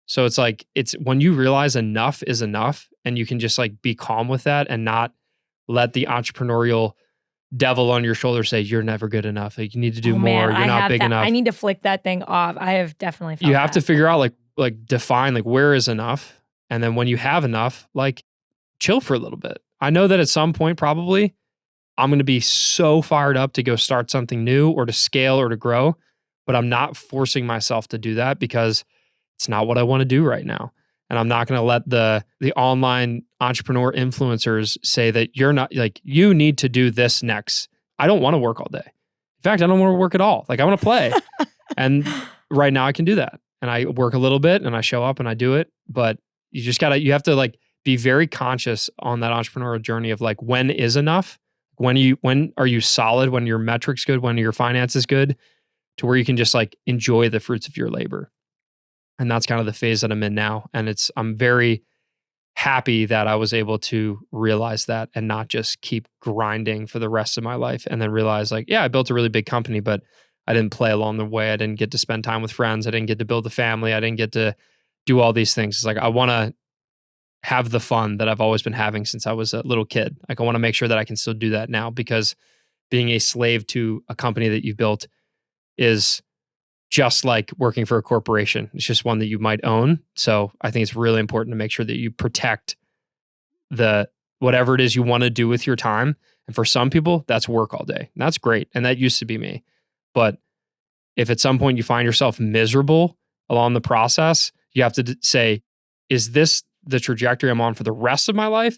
So it's like, it's when you realize enough is enough and you can just like be calm with that and not let the entrepreneurial devil on your shoulder say, you're never good enough. Like, you need to do more. You're not big enough. I need to flick that thing off. I have definitely felt you have to figure out like define like where is enough. And then when you have enough, like chill for a little bit. I know that at some point, probably I'm going to be so fired up to go start something new or to scale or to grow, but I'm not forcing myself to do that because it's not what I want to do right now. And I'm not going to let the online entrepreneur influencers say that you're not, like, you need to do this next. I don't want to work all day. In fact, I don't want to work at all. Like, I want to play. And right now I can do that. And I work a little bit and I show up and I do it. But you have to like be very conscious on that entrepreneurial journey of like, when is enough? When are you solid? When your metrics good? When your finance is good? To where you can just like enjoy the fruits of your labor. And that's kind of the phase that I'm in now. And I'm very happy that I was able to realize that and not just keep grinding for the rest of my life and then realize like, yeah, I built a really big company, but I didn't play along the way. I didn't get to spend time with friends. I didn't get to build a family. I didn't get to do all these things. It's like, I want to have the fun that I've always been having since I was a little kid. Like, I want to make sure that I can still do that now, because being a slave to a company that you've built is just like working for a corporation. It's just one that you might own. So I think it's really important to make sure that you protect whatever it is you want to do with your time. And for some people, that's work all day. And that's great. And that used to be me. But if at some point you find yourself miserable along the process, you have to say, is this the trajectory I'm on for the rest of my life?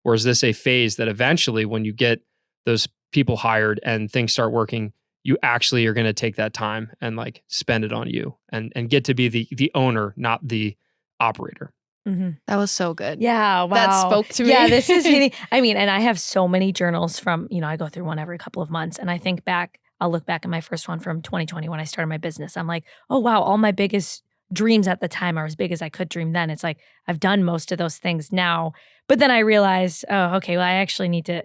Or is this a phase that eventually, when you get those people hired and things start working, you actually are going to take that time and like spend it on you and get to be the owner, not the operator. Mm-hmm. That was so good. Yeah. Wow. That spoke to me. Yeah. This is hitting. I mean, and I have so many journals from, I go through one every couple of months, and I think back, I'll look back at my first one from 2020 when I started my business. I'm like, oh wow, all my biggest dreams at the time are as big as I could dream then. It's like, I've done most of those things now. But then I realized, oh, okay, well, I actually need to,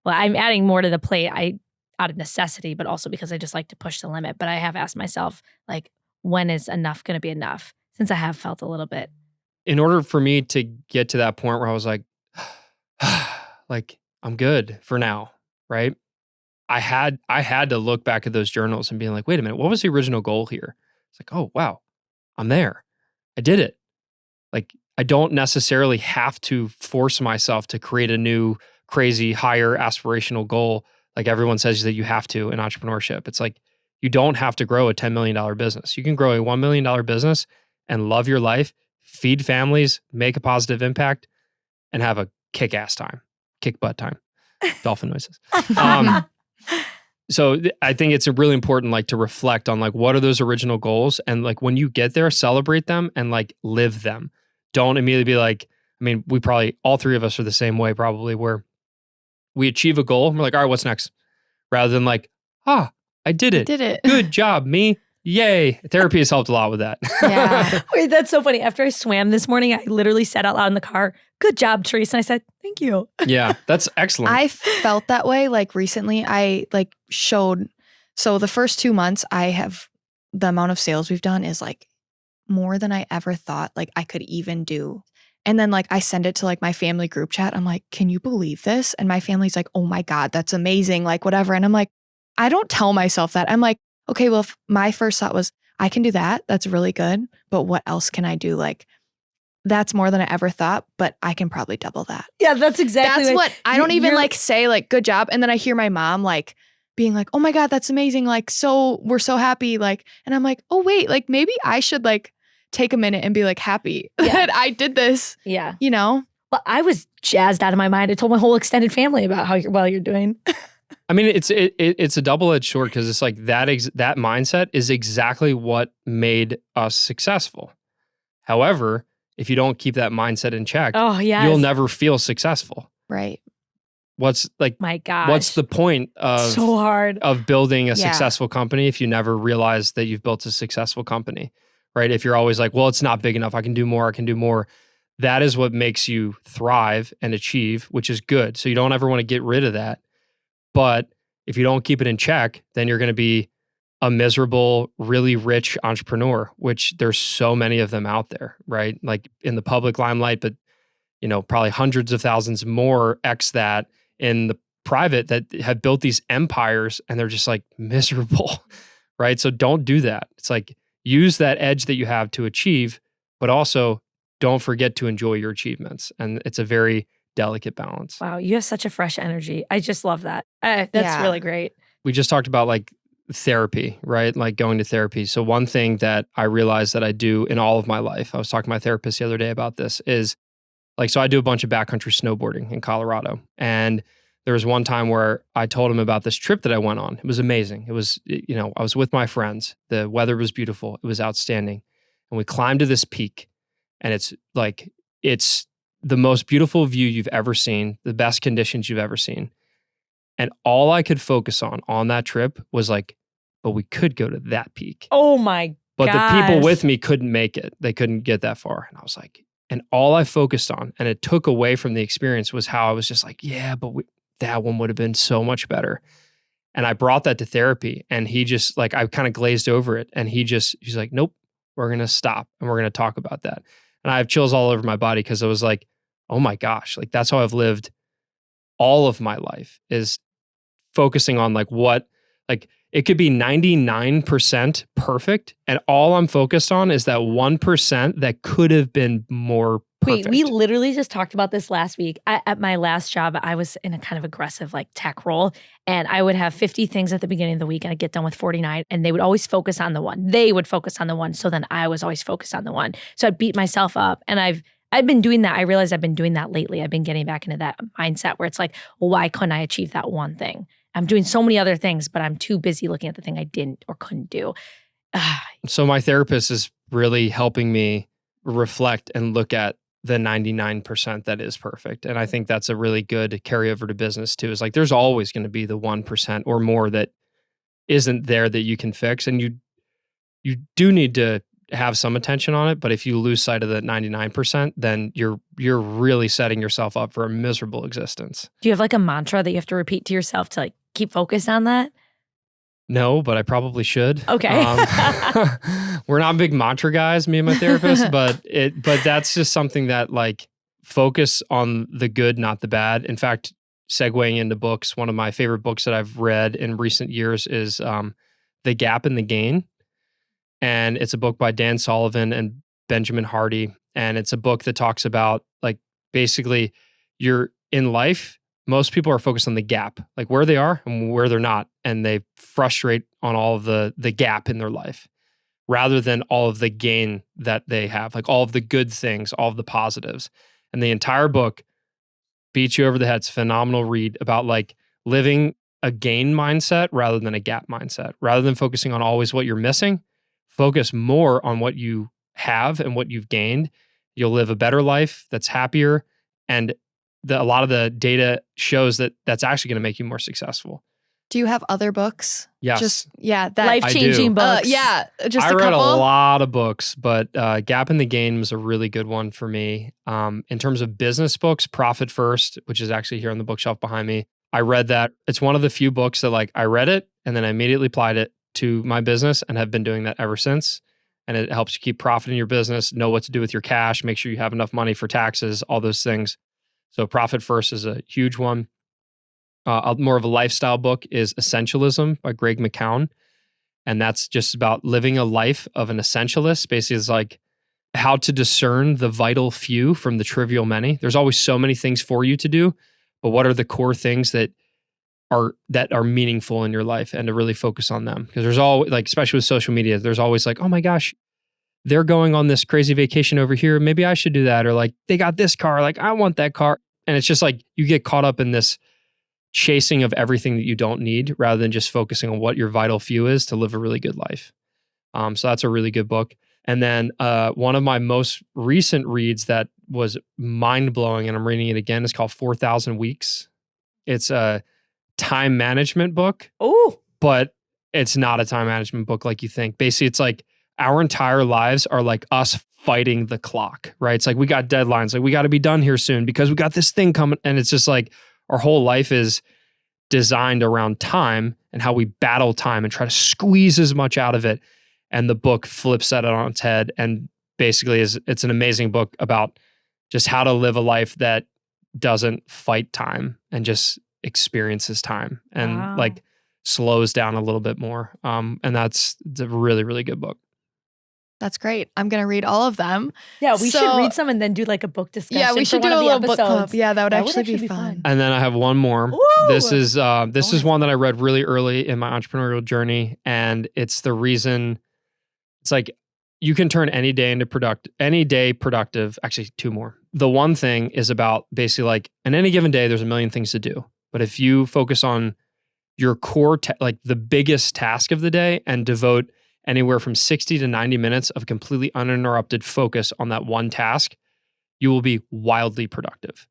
I'm adding more to the plate. Out of necessity, but also because I just like to push the limit. But I have asked myself, like, when is enough going to be enough? Since I have felt a little bit. In order for me to get to that point where I was like, like, I'm good for now, right? I had to look back at those journals and being like, wait a minute, what was the original goal here? It's like, oh, wow, I'm there. I did it. Like, I don't necessarily have to force myself to create a new, crazy, higher aspirational goal like everyone says that you have to in entrepreneurship. It's like, you don't have to grow a $10 million business. You can grow a $1 million business and love your life, feed families, make a positive impact, and have a kick-ass time, kick-butt time, dolphin noises. So I think it's really important, like, to reflect on like, what are those original goals? And like, when you get there, celebrate them and like live them. Don't immediately be like, I mean, all three of us are the same way probably, where we achieve a goal and we're like, all right, what's next? Rather than like, I did it. Good job, me. Yay. Therapy has helped a lot with that. Yeah. Wait, that's so funny. After I swam this morning, I literally said out loud in the car, good job, Therese. And I said, thank you. Yeah, that's excellent. I felt that way. Like, recently I like showed, so the first 2 months the amount of sales we've done is like more than I ever thought like I could even do. And then like I send it to like my family group chat. I'm like, can you believe this? And my family's like, oh my God, that's amazing. Like, whatever. And I'm like, I don't tell myself that. I'm like, okay, well, if my first thought was, I can do that. That's really good. But what else can I do? Like, that's more than I ever thought, but I can probably double that. Yeah, that's exactly. That's what I don't even like say like, good job. And then I hear my mom like being like, oh my God, that's amazing. Like, so we're so happy. Like, and I'm like, oh wait, like maybe I should like take a minute and be like happy that I did this. Yeah. Well, I was jazzed out of my mind. I told my whole extended family about how well you're doing. I mean, it's a double-edged sword, because it's like that mindset is exactly what made us successful. However, if you don't keep that mindset in check, you'll never feel successful. Right. My gosh. what's the point of so hard of building a successful company if you never realize that you've built a successful company, right? If you're always like, well, it's not big enough. I can do more. That is what makes you thrive and achieve, which is good. So you don't ever want to get rid of that. But if you don't keep it in check, then you're going to be a miserable, really rich entrepreneur, which there's so many of them out there, right? Like in the public limelight, but probably hundreds of thousands more X that in the private that have built these empires and they're just like miserable, right? So don't do that. It's like use that edge that you have to achieve, but also don't forget to enjoy your achievements. And it's a very delicate balance. Wow, you have such a fresh energy. I just love that. That's really great. We just talked about like therapy, right? Like going to therapy. So one thing that I realized that I do in all of my life, I was talking to my therapist the other day about this, is like, so I do a bunch of backcountry snowboarding in Colorado. And there was one time where I told him about this trip that I went on. It was amazing. It was, I was with my friends. The weather was beautiful. It was outstanding. And we climbed to this peak. And it's the most beautiful view you've ever seen, the best conditions you've ever seen. And all I could focus on that trip was like, but we could go to that peak. Oh my But gosh. the people with me couldn't make it. They couldn't get that far. And I was like, and all I focused on, and it took away from the experience, was how I was just like, yeah, but that one would have been so much better. And I brought that to therapy, and he just like, I kind of glazed over it. And he's like, nope, we're going to stop and we're going to talk about that. And I have chills all over my body because I was like, oh my gosh, like that's how I've lived all of my life, is focusing on like what, like it could be 99% perfect. And all I'm focused on is that 1% that could have been more perfect. Wait, we literally just talked about this last week. At my last job, I was in a kind of aggressive like tech role, and I would have 50 things at the beginning of the week and I'd get done with 49, and they would always focus on the one. They would focus on the one. So then I was always focused on the one. So I'd beat myself up, and I've been doing that. I realized I've been doing that lately. I've been getting back into that mindset where it's like, well, why couldn't I achieve that one thing? I'm doing so many other things, but I'm too busy looking at the thing I didn't or couldn't do. So my therapist is really helping me reflect and look at the 99% that is perfect. And I think that's a really good carryover to business too, is like, there's always going to be the 1% or more that isn't there that you can fix. And you do need to have some attention on it. But if you lose sight of that 99%, then you're really setting yourself up for a miserable existence. Do you have like a mantra that you have to repeat to yourself to like keep focused on that? No, but I probably should. Okay. We're not big mantra guys, me and my therapist, but that's just something that like focus on the good, not the bad. In fact, segueing into books, one of my favorite books that I've read in recent years is The Gap and the Gain. And it's a book by Dan Sullivan and Benjamin Hardy. And it's a book that talks about like basically you're in life, most people are focused on the gap, like where they are and where they're not. And they frustrate on all of the gap in their life rather than all of the gain that they have, like all of the good things, all of the positives. And the entire book beats you over the head. It's a phenomenal read about like living a gain mindset rather than a gap mindset. Rather than focusing on always what you're missing, focus more on what you have and what you've gained. You'll live a better life that's happier. And a lot of the data shows that that's actually going to make you more successful. Do you have other books? Yes. That life-changing books. Just I a read couple. a lot of books, but Gap in the Gain was a really good one for me. In terms of business books, Profit First, which is actually here on the bookshelf behind me, I read that. It's one of the few books that like I read it and then I immediately applied it to my business and have been doing that ever since. And it helps you keep profit in your business, know what to do with your cash, make sure you have enough money for taxes, all those things. So Profit First is a huge one. More of a lifestyle book is Essentialism by Greg McKeown. And that's just about living a life of an essentialist. Basically, it's like how to discern the vital few from the trivial many. There's always so many things for you to do, but what are the core things that are meaningful in your life, and to really focus on them? Because there's always, like, especially with social media, there's always like, oh my gosh, they're going on this crazy vacation over here. Maybe I should do that. Or like, they got this car. Like, I want that car. And it's just like, you get caught up in this chasing of everything that you don't need rather than just focusing on what your vital few is to live a really good life. So that's a really good book. And then one of my most recent reads that was mind-blowing, and I'm reading it again, is called 4,000 Weeks. It's a time management book. Oh, but it's not a time management book like you think. Basically, it's like our entire lives are like us fighting the clock, right? It's like we got deadlines, like we got to be done here soon because we got this thing coming. And it's just like our whole life is designed around time and how we battle time and try to squeeze as much out of it. And the book flips that on its head and basically it's an amazing book about just how to live a life that doesn't fight time and just experiences time and like slows down a little bit more. And it's a really, really good book. That's great. I'm going to read all of them. Yeah, we should read some and then do like a book discussion. Yeah, we should do a little book club. Yeah, that would actually be fun. And then I have one more. Ooh. This is one that I read really early in my entrepreneurial journey. And it's the reason it's like you can turn any day productive. Actually, two more. The one thing is about basically like in any given day, there's a million things to do. But if you focus on your core, like the biggest task of the day and devote anywhere from 60 to 90 minutes of completely uninterrupted focus on that one task, you will be wildly productive.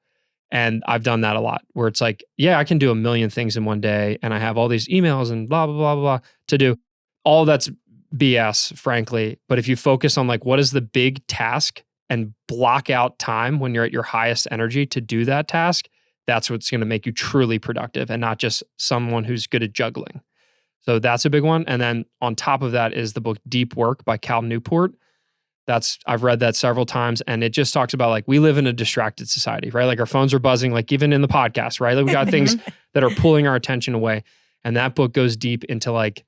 And I've done that a lot where it's like, yeah, I can do a million things in one day and I have all these emails and blah, blah, blah, blah to do. All that's BS, frankly. But if you focus on like, what is the big task and block out time when you're at your highest energy to do that task, that's what's going to make you truly productive and not just someone who's good at juggling. So that's a big one. And then on top of that is the book Deep Work by Cal Newport. I've read that several times and it just talks about like we live in a distracted society, right? Like our phones are buzzing, like even in the podcast, right? Like we got things that are pulling our attention away. And that book goes deep into like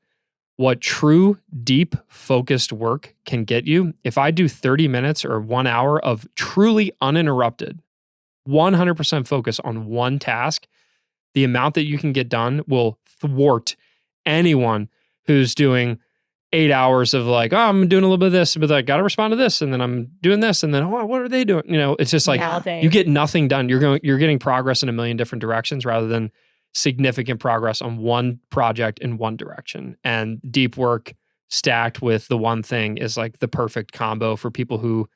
what true, deep, focused work can get you. If I do 30 minutes or 1 hour of truly uninterrupted, 100% focus on one task, the amount that you can get done will thwart anyone who's doing 8 hours of like, oh, I'm doing a little bit of this, but I got to respond to this. And then I'm doing this. And then, oh, what are they doing? You know, it's just like, you get nothing done. You're getting progress in a million different directions rather than significant progress on one project in one direction. And deep work stacked with the one thing is like the perfect combo for people who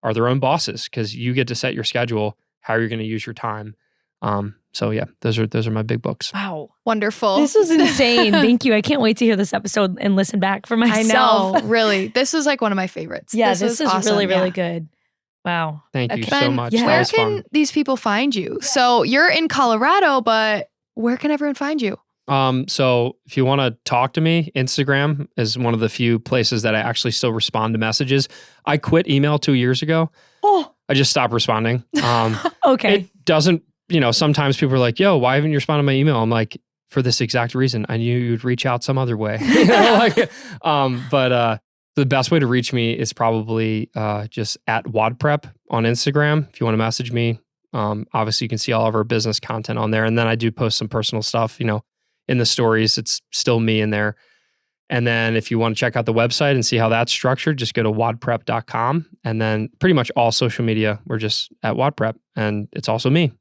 are their own bosses because you get to set your schedule, how you're going to use your time. So yeah, those are my big books. Wow. Wonderful. This was insane. Thank you. I can't wait to hear this episode and listen back for myself. I know, really. This was like one of my favorites. Yeah, this is awesome. really, really good. Wow. Thank you so much. Yeah. Where can these people find you? So you're in Colorado, but where can everyone find you? So if you want to talk to me, Instagram is one of the few places that I actually still respond to messages. I quit email 2 years ago. Oh. I just stopped responding. Okay. It doesn't, sometimes people are like, yo, why haven't you responded to my email? I'm like, for this exact reason. I knew you'd reach out some other way. But the best way to reach me is probably just at WodPrep on Instagram. If you want to message me, obviously you can see all of our business content on there. And then I do post some personal stuff, in the stories. It's still me in there. And then if you want to check out the website and see how that's structured, just go to wodprep.com. And then pretty much all social media, we're just at WodPrep. And it's also me.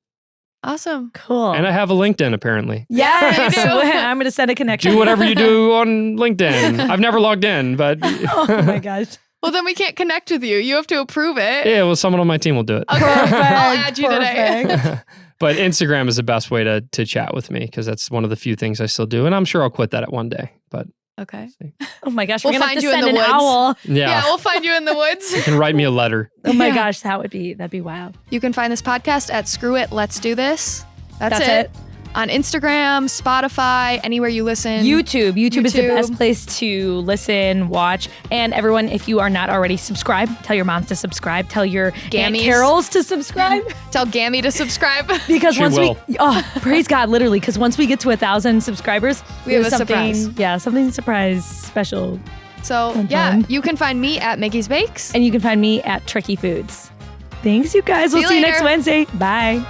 Awesome. Cool. And I have a LinkedIn apparently. Yes. I'm going to send a connection. Do whatever you do on LinkedIn. I've never logged in, but. Oh my gosh. Well, then we can't connect with you. You have to approve it. Yeah, well, someone on my team will do it. Okay. Perfect. I'll add you today. But Instagram is the best way to chat with me because that's one of the few things I still do. And I'm sure I'll quit that at one day. But okay. Oh my gosh. We'll we're going find to you have to in send the an woods. owl. Yeah, we'll find you in the woods. You can write me a letter. Oh my gosh. That'd be wild. You can find this podcast at Screw It, Let's Do This. That's it. On Instagram, Spotify, anywhere you listen. YouTube is the best place to listen, watch. And everyone, if you are not already subscribed, tell your moms to subscribe. Tell your Aunt Carols to subscribe. Tell Gammy to subscribe. Because praise God, literally. Because once we get to 1,000 subscribers, we have a surprise. Yeah, something surprise special. So you can find me at Mickey's Bakes. And you can find me at Tricky Foods. Thanks, you guys. We'll see you next Wednesday. Bye.